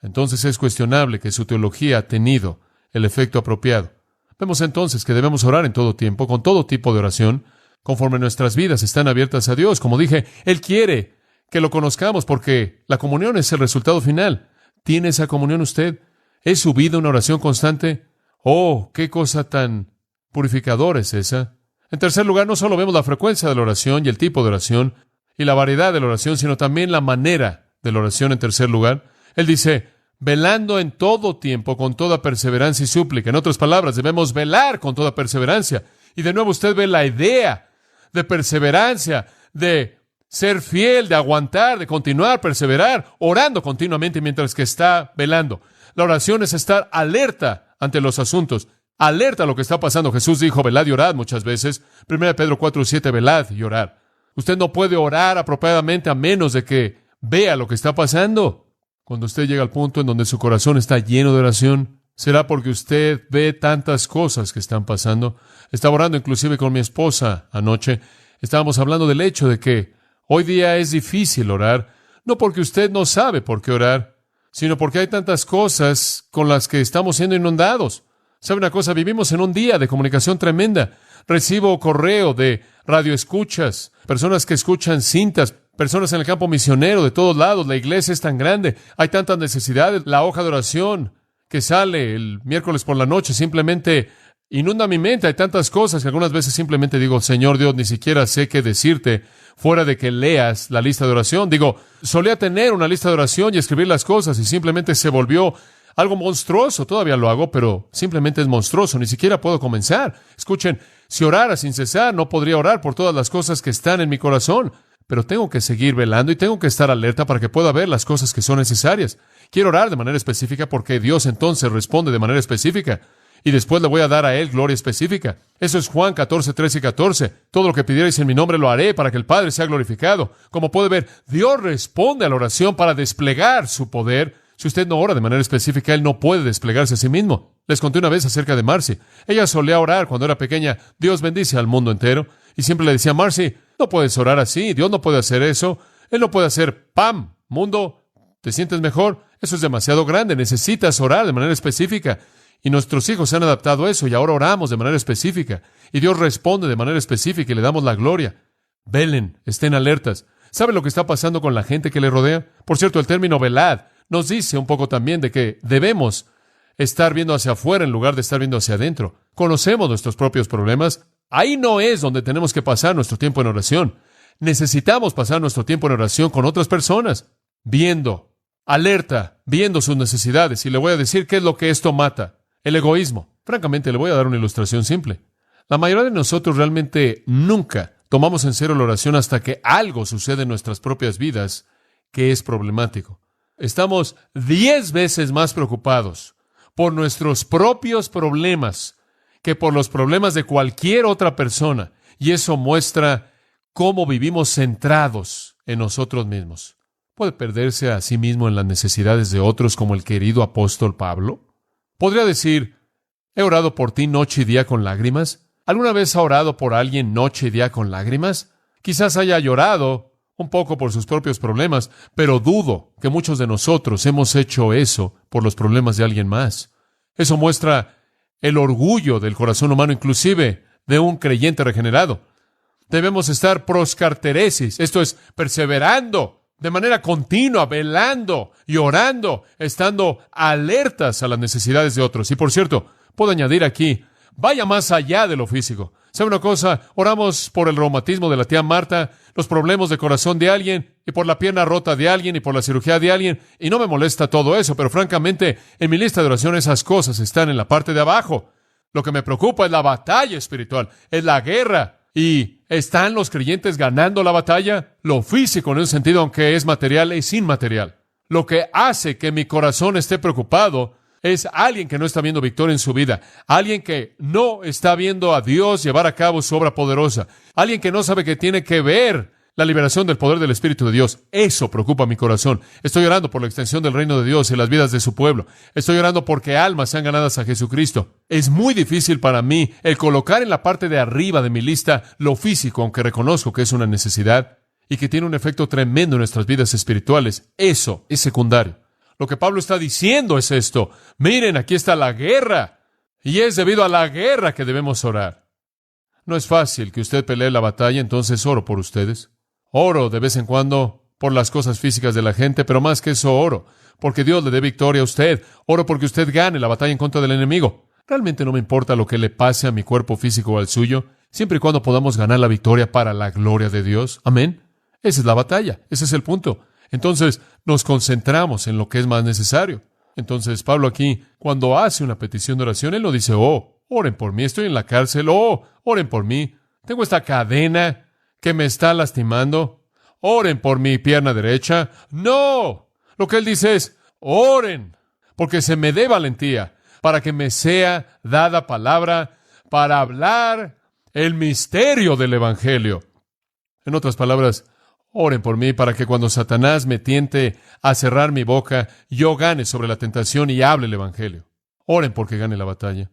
entonces es cuestionable que su teología ha tenido el efecto apropiado. Vemos entonces que debemos orar en todo tiempo, con todo tipo de oración, conforme nuestras vidas están abiertas a Dios. Como dije, Él quiere que lo conozcamos porque la comunión es el resultado final. ¿Tiene esa comunión usted? ¿Es su vida una oración constante? ¡Oh, qué cosa tan purificadora es esa! En tercer lugar, no solo vemos la frecuencia de la oración y el tipo de oración y la variedad de la oración, sino también la manera de la oración en tercer lugar. Él dice, velando en todo tiempo con toda perseverancia y súplica. En otras palabras, debemos velar con toda perseverancia. Y de nuevo usted ve la idea de perseverancia, de ser fiel, de aguantar, de continuar, perseverar, orando continuamente mientras que está velando. La oración es estar alerta ante los asuntos, alerta a lo que está pasando. Jesús dijo, velad y orad muchas veces. 1 Pedro 4:7, velad y orad. Usted no puede orar apropiadamente a menos de que vea lo que está pasando. Cuando usted llega al punto en donde su corazón está lleno de oración, será porque usted ve tantas cosas que están pasando. Estaba orando inclusive con mi esposa anoche. Estábamos hablando del hecho de que hoy día es difícil orar, no porque usted no sabe por qué orar, sino porque hay tantas cosas con las que estamos siendo inundados. ¿Sabe una cosa? Vivimos en un día de comunicación tremenda. Recibo correo de radioescuchas, personas que escuchan cintas, personas en el campo misionero de todos lados. La iglesia es tan grande, hay tantas necesidades. La hoja de oración que sale el miércoles por la noche simplemente inunda mi mente. Hay tantas cosas que algunas veces simplemente digo, Señor Dios, ni siquiera sé qué decirte fuera de que leas la lista de oración. Digo, solía tener una lista de oración y escribir las cosas y simplemente se volvió algo monstruoso. Todavía lo hago, pero simplemente es monstruoso. Ni siquiera puedo comenzar. Escuchen, si orara sin cesar, no podría orar por todas las cosas que están en mi corazón. Pero tengo que seguir velando y tengo que estar alerta para que pueda ver las cosas que son necesarias. Quiero orar de manera específica porque Dios entonces responde de manera específica. Y después le voy a dar a Él gloria específica. Eso es Juan 14:13 y 14. Todo lo que pidierais en mi nombre lo haré para que el Padre sea glorificado. Como puede ver, Dios responde a la oración para desplegar su poder. Si usted no ora de manera específica, Él no puede desplegarse a sí mismo. Les conté una vez acerca de Marcy. Ella solía orar cuando era pequeña, Dios bendice al mundo entero. Y siempre le decía, Marcy, no puedes orar así, Dios no puede hacer eso. Él no puede hacer, ¡pam! Mundo, ¿te sientes mejor? Eso es demasiado grande, necesitas orar de manera específica. Y nuestros hijos se han adaptado a eso y ahora oramos de manera específica. Y Dios responde de manera específica y le damos la gloria. Velen, estén alertas. ¿Sabe lo que está pasando con la gente que le rodea? Por cierto, el término velad nos dice un poco también de que debemos estar viendo hacia afuera en lugar de estar viendo hacia adentro. Conocemos nuestros propios problemas. Ahí no es donde tenemos que pasar nuestro tiempo en oración. Necesitamos pasar nuestro tiempo en oración con otras personas, viendo, alerta, viendo sus necesidades. Y le voy a decir qué es lo que esto mata: el egoísmo. Francamente, le voy a dar una ilustración simple. La mayoría de nosotros realmente nunca tomamos en serio la oración hasta que algo sucede en nuestras propias vidas que es problemático. Estamos 10 veces más preocupados por nuestros propios problemas que por los problemas de cualquier otra persona. Y eso muestra cómo vivimos centrados en nosotros mismos. ¿Puede perderse a sí mismo en las necesidades de otros como el querido apóstol Pablo? ¿Podría decir, he orado por ti noche y día con lágrimas? ¿Alguna vez ha orado por alguien noche y día con lágrimas? Quizás haya llorado un poco por sus propios problemas, pero dudo que muchos de nosotros hemos hecho eso por los problemas de alguien más. Eso muestra el orgullo del corazón humano, inclusive de un creyente regenerado. Debemos estar proscarteresis, esto es, perseverando de manera continua, velando y orando, estando alertas a las necesidades de otros. Y por cierto, puedo añadir aquí, vaya más allá de lo físico. ¿Sabe una cosa? Oramos por el reumatismo de la tía Marta, los problemas de corazón de alguien, y por la pierna rota de alguien, y por la cirugía de alguien, y no me molesta todo eso, pero francamente, en mi lista de oración esas cosas están en la parte de abajo. Lo que me preocupa es la batalla espiritual, es la guerra. ¿Y están los creyentes ganando la batalla? Lo físico, en un sentido, aunque es material, es inmaterial. Lo que hace que mi corazón esté preocupado es alguien que no está viendo victoria en su vida, alguien que no está viendo a Dios llevar a cabo su obra poderosa, alguien que no sabe que tiene que ver la liberación del poder del Espíritu de Dios. Eso preocupa mi corazón. Estoy orando por la extensión del reino de Dios en las vidas de su pueblo. Estoy orando porque almas sean ganadas a Jesucristo. Es muy difícil para mí el colocar en la parte de arriba de mi lista lo físico, aunque reconozco que es una necesidad y que tiene un efecto tremendo en nuestras vidas espirituales. Eso es secundario. Lo que Pablo está diciendo es esto: miren, aquí está la guerra, y es debido a la guerra que debemos orar. No es fácil que usted pelee la batalla, entonces oro por ustedes. Oro de vez en cuando por las cosas físicas de la gente, pero más que eso oro porque Dios le dé victoria a usted. Oro porque usted gane la batalla en contra del enemigo. Realmente no me importa lo que le pase a mi cuerpo físico o al suyo, siempre y cuando podamos ganar la victoria para la gloria de Dios. Amén. Esa es la batalla, ese es el punto. Entonces nos concentramos en lo que es más necesario. Entonces Pablo aquí, cuando hace una petición de oración, él no dice, oren por mí, estoy en la cárcel, oren por mí, tengo esta cadena que me está lastimando, oren por mi pierna derecha. No, lo que él dice es, oren, porque se me dé valentía, para que me sea dada palabra para hablar el misterio del Evangelio. En otras palabras, oren por mí para que cuando Satanás me tiente a cerrar mi boca, yo gane sobre la tentación y hable el Evangelio. Oren porque gane la batalla.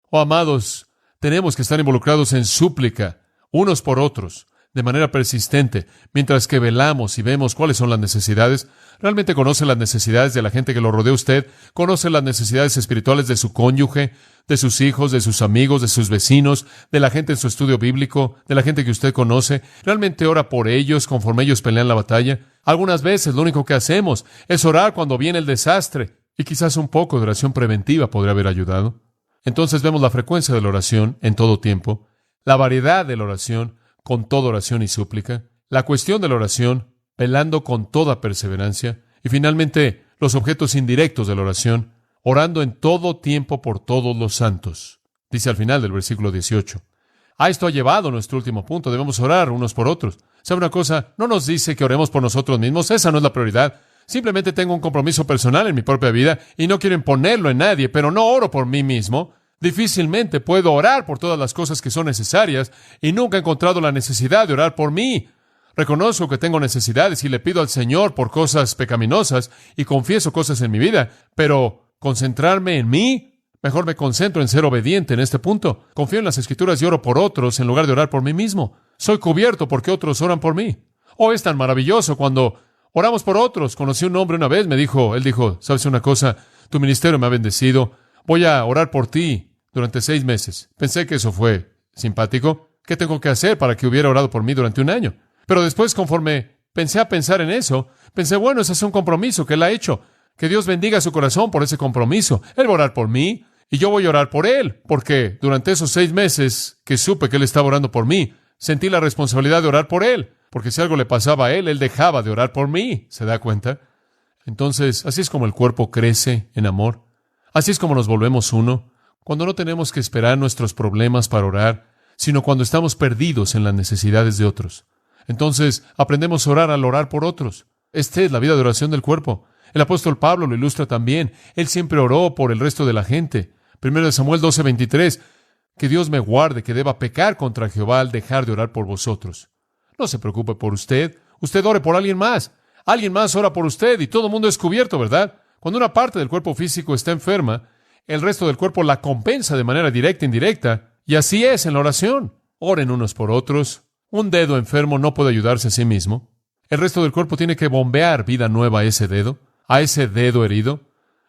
Oh, amados, tenemos que estar involucrados en súplica, unos por otros, de manera persistente, mientras que velamos y vemos cuáles son las necesidades. ¿Realmente conoce las necesidades de la gente que lo rodea a usted? ¿Conoce las necesidades espirituales de su cónyuge, de sus hijos, de sus amigos, de sus vecinos, de la gente en su estudio bíblico, de la gente que usted conoce? ¿Realmente ora por ellos conforme ellos pelean la batalla? Algunas veces lo único que hacemos es orar cuando viene el desastre, y quizás un poco de oración preventiva podría haber ayudado. Entonces vemos la frecuencia de la oración en todo tiempo, la variedad de la oración, con toda oración y súplica, la cuestión de la oración, velando con toda perseverancia, y finalmente los objetos indirectos de la oración, orando en todo tiempo por todos los santos. Dice al final del versículo 18. A esto ha llevado nuestro último punto, debemos orar unos por otros. ¿Sabe una cosa? No nos dice que oremos por nosotros mismos, esa no es la prioridad. Simplemente tengo un compromiso personal en mi propia vida y no quiero imponerlo en nadie, pero no oro por mí mismo. Difícilmente puedo orar por todas las cosas que son necesarias y nunca he encontrado la necesidad de orar por mí. Reconozco que tengo necesidades y le pido al Señor por cosas pecaminosas y confieso cosas en mi vida, pero concentrarme en mí, mejor me concentro en ser obediente en este punto. Confío en las Escrituras y oro por otros en lugar de orar por mí mismo. Soy cubierto porque otros oran por mí. Oh, es tan maravilloso cuando oramos por otros. Conocí a un hombre una vez, él dijo, ¿sabes una cosa? Tu ministerio me ha bendecido. Voy a orar por ti durante 6 meses. Pensé que eso fue simpático. ¿Qué tengo que hacer para que hubiera orado por mí durante un año? Pero después, conforme pensé en eso, pensé, bueno, ese es un compromiso que él ha hecho. Que Dios bendiga su corazón por ese compromiso. Él va a orar por mí Y yo voy a orar por él, porque durante esos 6 meses que supe que él estaba orando por mí, sentí la responsabilidad de orar por él, porque si algo le pasaba a él, él dejaba de orar por mí. ¿Se da cuenta? Entonces, así es como el cuerpo crece en amor. Así es como nos volvemos uno, cuando no tenemos que esperar nuestros problemas para orar, sino cuando estamos perdidos en las necesidades de otros. Entonces, aprendemos a orar al orar por otros. Esta es la vida de oración del cuerpo. El apóstol Pablo lo ilustra también. Él siempre oró por el resto de la gente. 1 Samuel 12:23, que Dios me guarde que deba pecar contra Jehová al dejar de orar por vosotros. No se preocupe por usted. Usted ore por alguien más. Alguien más ora por usted y todo el mundo es cubierto, ¿verdad? Cuando una parte del cuerpo físico está enferma, el resto del cuerpo la compensa de manera directa e indirecta. Y así es en la oración. Oren unos por otros. Un dedo enfermo no puede ayudarse a sí mismo. El resto del cuerpo tiene que bombear vida nueva a ese dedo herido.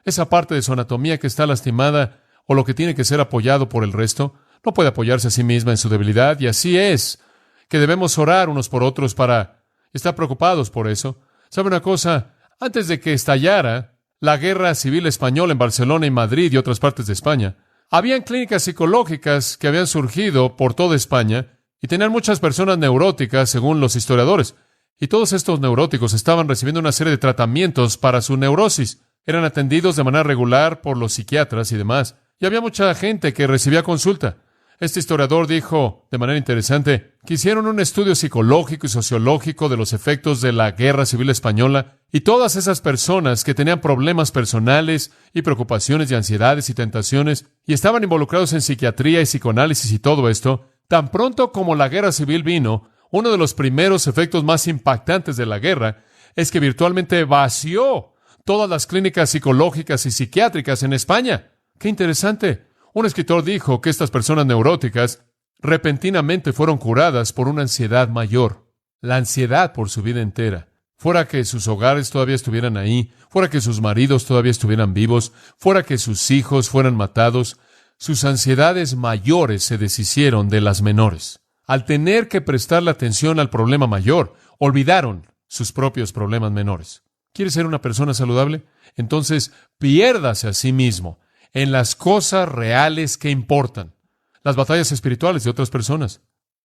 Esa parte de su anatomía que está lastimada o lo que tiene que ser apoyado por el resto, no puede apoyarse a sí misma en su debilidad. Y así es que debemos orar unos por otros para estar preocupados por eso. ¿Sabe una cosa? Antes de que estallara la guerra civil española en Barcelona y Madrid y otras partes de España, habían clínicas psicológicas que habían surgido por toda España y tenían muchas personas neuróticas, según los historiadores. Y todos estos neuróticos estaban recibiendo una serie de tratamientos para su neurosis. Eran atendidos de manera regular por los psiquiatras y demás. Y había mucha gente que recibía consulta. Este historiador dijo, de manera interesante, que hicieron un estudio psicológico y sociológico de los efectos de la Guerra Civil Española, y todas esas personas que tenían problemas personales y preocupaciones y ansiedades y tentaciones, y estaban involucrados en psiquiatría y psicoanálisis y todo esto, tan pronto como la Guerra Civil vino, uno de los primeros efectos más impactantes de la guerra es que virtualmente vació todas las clínicas psicológicas y psiquiátricas en España. ¡Qué interesante! Un escritor dijo que estas personas neuróticas repentinamente fueron curadas por una ansiedad mayor, la ansiedad por su vida entera. Fuera que sus hogares todavía estuvieran ahí, fuera que sus maridos todavía estuvieran vivos, fuera que sus hijos fueran matados, sus ansiedades mayores se deshicieron de las menores. Al tener que prestarle atención al problema mayor, olvidaron sus propios problemas menores. ¿Quiere ser una persona saludable? Entonces, piérdase a sí mismo en las cosas reales que importan, las batallas espirituales de otras personas.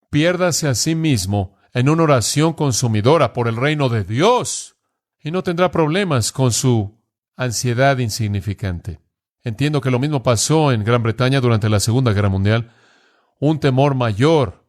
Piérdase a sí mismo en una oración consumidora por el reino de Dios y no tendrá problemas con su ansiedad insignificante. Entiendo que lo mismo pasó en Gran Bretaña durante la Segunda Guerra Mundial. Un temor mayor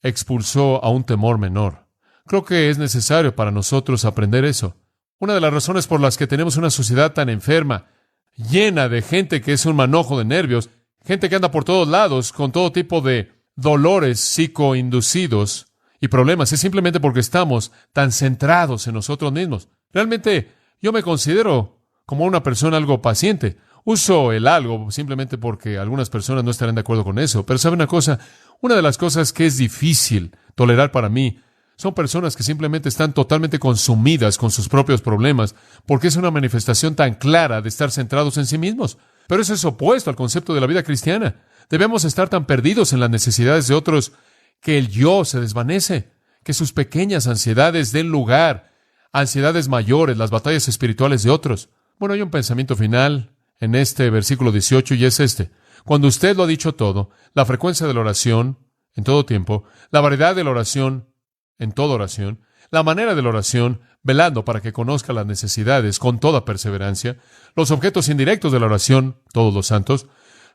expulsó a un temor menor. Creo que es necesario para nosotros aprender eso. Una de las razones por las que tenemos una sociedad tan enferma, llena de gente que es un manojo de nervios, gente que anda por todos lados con todo tipo de dolores psicoinducidos y problemas, es simplemente porque estamos tan centrados en nosotros mismos. Realmente, yo me considero como una persona algo paciente. Uso el algo simplemente porque algunas personas no estarán de acuerdo con eso. Pero ¿sabe una cosa? Una de las cosas que es difícil tolerar para mí son personas que simplemente están totalmente consumidas con sus propios problemas, porque es una manifestación tan clara de estar centrados en sí mismos. Pero eso es opuesto al concepto de la vida cristiana. Debemos estar tan perdidos en las necesidades de otros que el yo se desvanece, que sus pequeñas ansiedades den lugar a ansiedades mayores, las batallas espirituales de otros. Bueno, hay un pensamiento final en este versículo 18 y es este. Cuando usted lo ha dicho todo, la frecuencia de la oración en todo tiempo, la variedad de la oración en toda oración, la manera de la oración, velando para que conozca las necesidades con toda perseverancia, los objetos indirectos de la oración, todos los santos,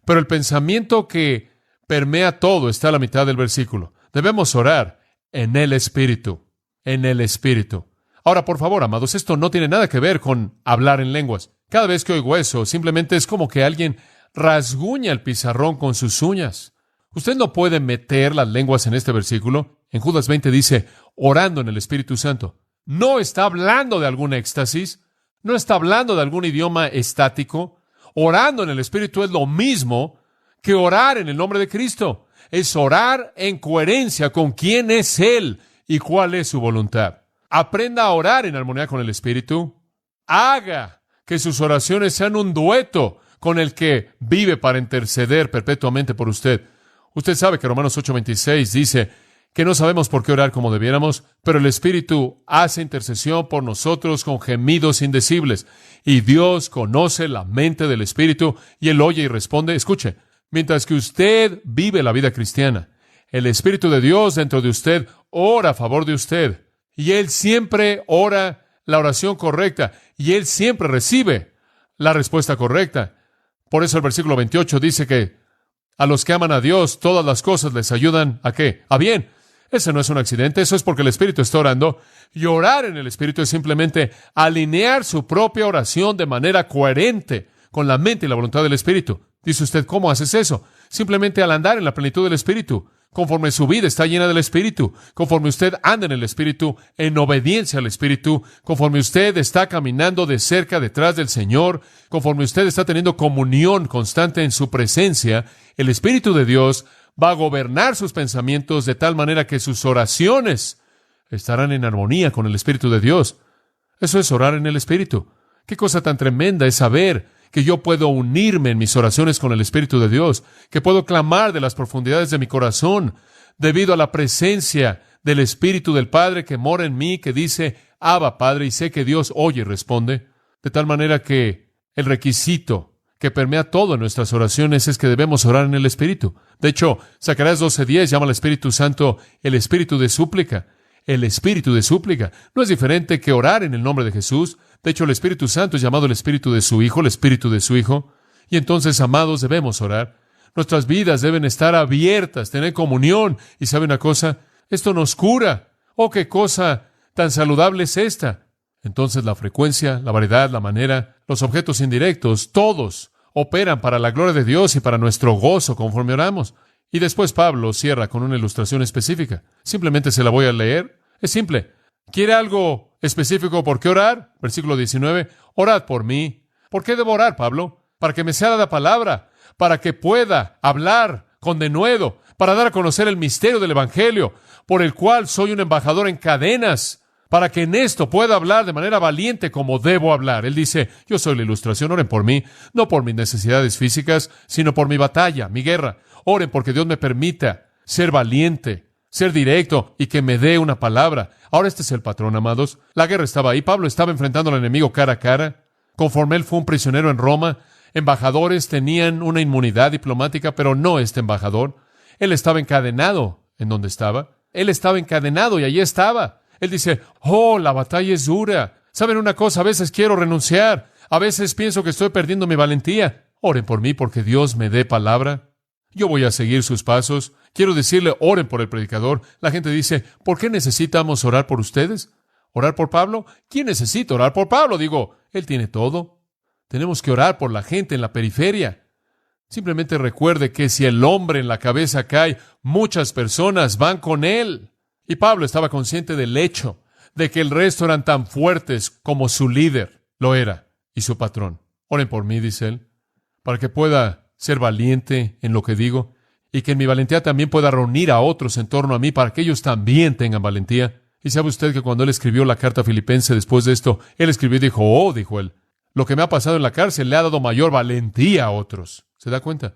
pero el pensamiento que permea todo está a la mitad del versículo. Debemos orar en el Espíritu, en el Espíritu. Ahora, por favor, amados, esto no tiene nada que ver con hablar en lenguas. Cada vez que oigo eso, simplemente es como que alguien rasguña el pizarrón con sus uñas. Usted no puede meter las lenguas en este versículo. En Judas 20 dice, orando en el Espíritu Santo. No está hablando de algún éxtasis, no está hablando de algún idioma estático. Orando en el Espíritu es lo mismo que orar en el nombre de Cristo. Es orar en coherencia con quién es Él y cuál es su voluntad. Aprenda a orar en armonía con el Espíritu. Haga que sus oraciones sean un dueto con el que vive para interceder perpetuamente por usted. Usted sabe que Romanos 8:26 dice que no sabemos por qué orar como debiéramos, pero el Espíritu hace intercesión por nosotros con gemidos indecibles. Y Dios conoce la mente del Espíritu y Él oye y responde. Escuche, mientras que usted vive la vida cristiana, el Espíritu de Dios dentro de usted ora a favor de usted. Y Él siempre ora la oración correcta. Y Él siempre recibe la respuesta correcta. Por eso el versículo 28 dice que a los que aman a Dios, todas las cosas les ayudan ¿a qué? A bien. Ese no es un accidente, eso es porque el Espíritu está orando. Y orar en el Espíritu es simplemente alinear su propia oración de manera coherente con la mente y la voluntad del Espíritu. Dice usted, ¿cómo haces eso? Simplemente al andar en la plenitud del Espíritu. Conforme su vida está llena del Espíritu, conforme usted anda en el Espíritu, en obediencia al Espíritu, conforme usted está caminando de cerca detrás del Señor, conforme usted está teniendo comunión constante en su presencia, el Espíritu de Dios va a gobernar sus pensamientos de tal manera que sus oraciones estarán en armonía con el Espíritu de Dios. Eso es orar en el Espíritu. Qué cosa tan tremenda es saber que yo puedo unirme en mis oraciones con el Espíritu de Dios, que puedo clamar de las profundidades de mi corazón, debido a la presencia del Espíritu del Padre que mora en mí, que dice, Abba, Padre, y sé que Dios oye y responde, de tal manera que el requisito que permea todo en nuestras oraciones es que debemos orar en el Espíritu. De hecho, Zacarías 12:10 llama al Espíritu Santo el Espíritu de súplica. El Espíritu de súplica no es diferente que orar en el nombre de Jesús. De hecho, el Espíritu Santo es llamado el Espíritu de su Hijo, el Espíritu de su Hijo. Y entonces, amados, debemos orar. Nuestras vidas deben estar abiertas, tener comunión. ¿Y sabe una cosa? Esto nos cura. ¡Oh, qué cosa tan saludable es esta! Entonces, la frecuencia, la variedad, la manera, los objetos indirectos, todos operan para la gloria de Dios y para nuestro gozo conforme oramos. Y después Pablo cierra con una ilustración específica. Simplemente se la voy a leer. Es simple. ¿Quiere algo específico por qué orar? Versículo 19. Orad por mí. ¿Por qué debo orar, Pablo? Para que me sea dada palabra, para que pueda hablar con denuedo, para dar a conocer el misterio del Evangelio, por el cual soy un embajador en cadenas, para que en esto pueda hablar de manera valiente como debo hablar. Él dice, yo soy la ilustración, oren por mí, no por mis necesidades físicas, sino por mi batalla, mi guerra. Oren porque Dios me permita ser valiente, ser directo y que me dé una palabra. Ahora este es el patrón, amados. La guerra estaba ahí. Pablo estaba enfrentando al enemigo cara a cara. Conforme él fue un prisionero en Roma, embajadores tenían una inmunidad diplomática, pero no este embajador. Él estaba encadenado en donde estaba. Él estaba encadenado y allí estaba. Él dice, oh, la batalla es dura. ¿Saben una cosa? A veces quiero renunciar. A veces pienso que estoy perdiendo mi valentía. Oren por mí porque Dios me dé palabra. Yo voy a seguir sus pasos. Quiero decirle, oren por el predicador. La gente dice, ¿por qué necesitamos orar por ustedes? ¿Orar por Pablo? ¿Quién necesita orar por Pablo? Digo, él tiene todo. Tenemos que orar por la gente en la periferia. Simplemente recuerde que si el hombre en la cabeza cae, muchas personas van con él. Y Pablo estaba consciente del hecho de que el resto eran tan fuertes como su líder lo era y su patrón. Oren por mí, dice él, para que pueda ser valiente en lo que digo y que en mi valentía también pueda reunir a otros en torno a mí para que ellos también tengan valentía. Y sabe usted que cuando él escribió la carta a Filipenses después de esto, él escribió y dijo, oh, dijo él, lo que me ha pasado en la cárcel le ha dado mayor valentía a otros. ¿Se da cuenta?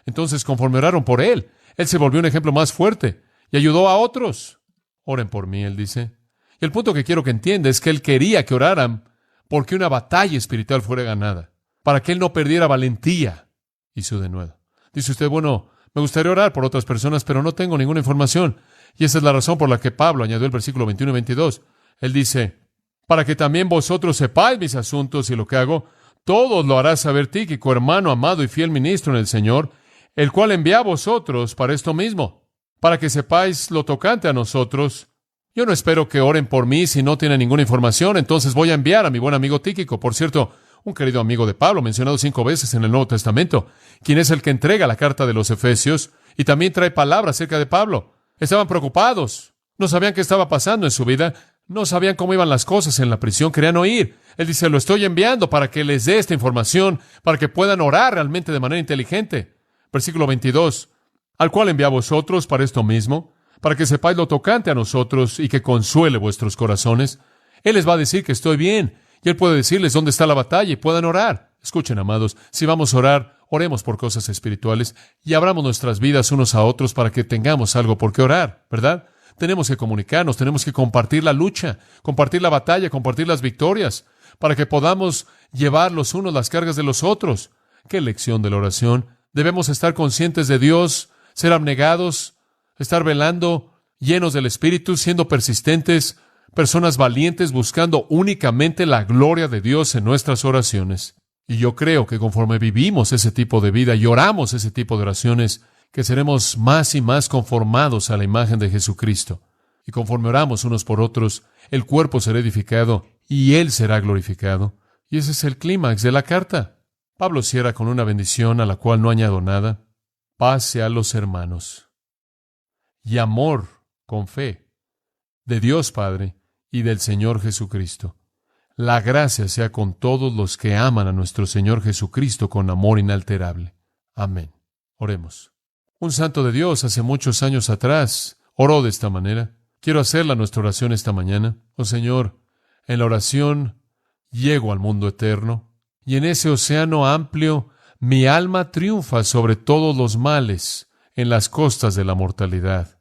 Entonces, conforme oraron por él se volvió un ejemplo más fuerte y ayudó a otros. Oren por mí, él dice. Y el punto que quiero que entienda es que él quería que oraran porque una batalla espiritual fuera ganada, para que él no perdiera valentía y su denuedo. Dice usted, bueno, me gustaría orar por otras personas, pero no tengo ninguna información. Y esa es la razón por la que Pablo añadió el versículo 21 y 22. Él dice, para que también vosotros sepáis mis asuntos y lo que hago, todos lo hará saber Tíquico, hermano amado y fiel ministro en el Señor, el cual envía a vosotros para esto mismo, para que sepáis lo tocante a nosotros. Yo no espero que oren por mí si no tienen ninguna información, entonces voy a enviar a mi buen amigo Tíquico, por cierto, un querido amigo de Pablo, mencionado 5 veces en el Nuevo Testamento, quien es el que entrega la carta de los Efesios y también trae palabras acerca de Pablo. Estaban preocupados, no sabían qué estaba pasando en su vida, no sabían cómo iban las cosas en la prisión, querían oír. Él dice, lo estoy enviando para que les dé esta información, para que puedan orar realmente de manera inteligente. Versículo 22, al cual envía a vosotros para esto mismo, para que sepáis lo tocante a nosotros y que consuele vuestros corazones. Él les va a decir que estoy bien, y Él puede decirles dónde está la batalla y puedan orar. Escuchen, amados, si vamos a orar, oremos por cosas espirituales y abramos nuestras vidas unos a otros para que tengamos algo por qué orar, ¿verdad? Tenemos que comunicarnos, tenemos que compartir la lucha, compartir la batalla, compartir las victorias, para que podamos llevar los unos las cargas de los otros. ¡Qué lección de la oración! Debemos estar conscientes de Dios, ser abnegados, estar velando, llenos del Espíritu, siendo persistentes, personas valientes, buscando únicamente la gloria de Dios en nuestras oraciones. Y yo creo que conforme vivimos ese tipo de vida y oramos ese tipo de oraciones, que seremos más y más conformados a la imagen de Jesucristo. Y conforme oramos unos por otros, el cuerpo será edificado y Él será glorificado. Y ese es el clímax de la carta. Pablo cierra con una bendición a la cual no añado nada. Paz a los hermanos. Y amor con fe de Dios Padre y del Señor Jesucristo. La gracia sea con todos los que aman a nuestro Señor Jesucristo con amor inalterable. Amén. Oremos. Un santo de Dios hace muchos años atrás oró de esta manera. Quiero hacerla nuestra oración esta mañana. Oh Señor, en la oración llego al mundo eterno, y en ese océano amplio mi alma triunfa sobre todos los males en las costas de la mortalidad.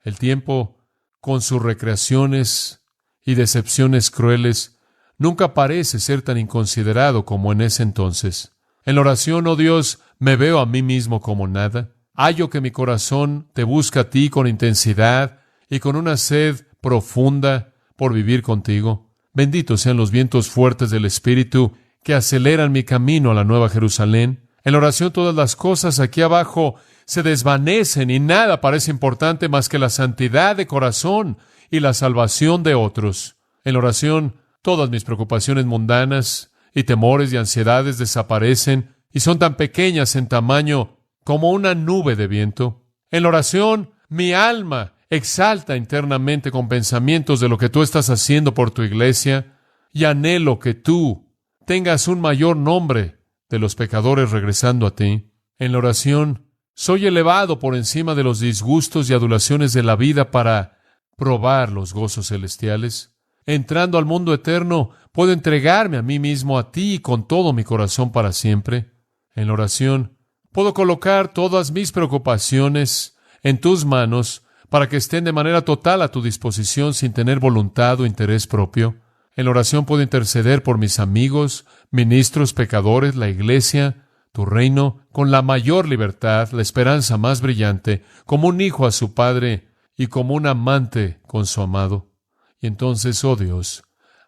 El tiempo, con sus recreaciones y decepciones crueles, nunca parece ser tan inconsiderado como en ese entonces. En la oración, oh Dios, me veo a mí mismo como nada. Hallo que mi corazón te busca a ti con intensidad y con una sed profunda por vivir contigo. Benditos sean los vientos fuertes del Espíritu que aceleran mi camino a la Nueva Jerusalén. En la oración todas las cosas aquí abajo se desvanecen y nada parece importante más que la santidad de corazón y la salvación de otros. En la oración todas mis preocupaciones mundanas y temores y ansiedades desaparecen y son tan pequeñas en tamaño como una nube de viento. En la oración, mi alma exalta internamente con pensamientos de lo que tú estás haciendo por tu iglesia y anhelo que tú tengas un mayor nombre de los pecadores regresando a ti. En la oración, soy elevado por encima de los disgustos y adulaciones de la vida para probar los gozos celestiales. Entrando al mundo eterno, puedo entregarme a mí mismo a ti con todo mi corazón para siempre. En la oración, puedo colocar todas mis preocupaciones en tus manos para que estén de manera total a tu disposición sin tener voluntad o interés propio. En la oración puedo interceder por mis amigos, ministros, pecadores, la iglesia, tu reino, con la mayor libertad, la esperanza más brillante, como un hijo a su padre y como un amante con su amado. Y entonces, oh Dios,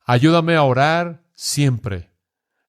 ayúdame a orar siempre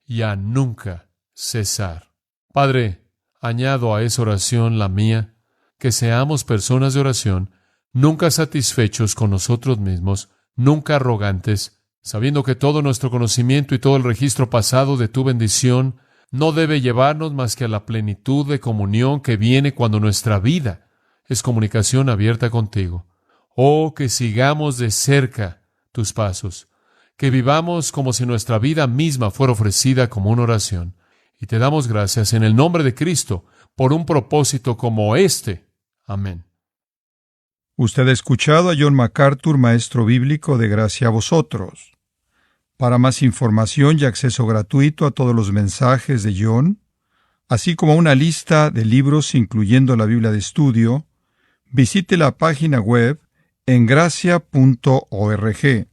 y a nunca cesar. Padre, añado a esa oración la mía, que seamos personas de oración, nunca satisfechos con nosotros mismos, nunca arrogantes, sabiendo que todo nuestro conocimiento y todo el registro pasado de tu bendición no debe llevarnos más que a la plenitud de comunión que viene cuando nuestra vida es comunicación abierta contigo. Oh, que sigamos de cerca tus pasos, que vivamos como si nuestra vida misma fuera ofrecida como una oración. Y te damos gracias en el nombre de Cristo por un propósito como este. Amén. Usted ha escuchado a John MacArthur, maestro bíblico de Gracia a Vosotros. Para más información y acceso gratuito a todos los mensajes de John, así como una lista de libros incluyendo la Biblia de estudio, visite la página web en gracia.org.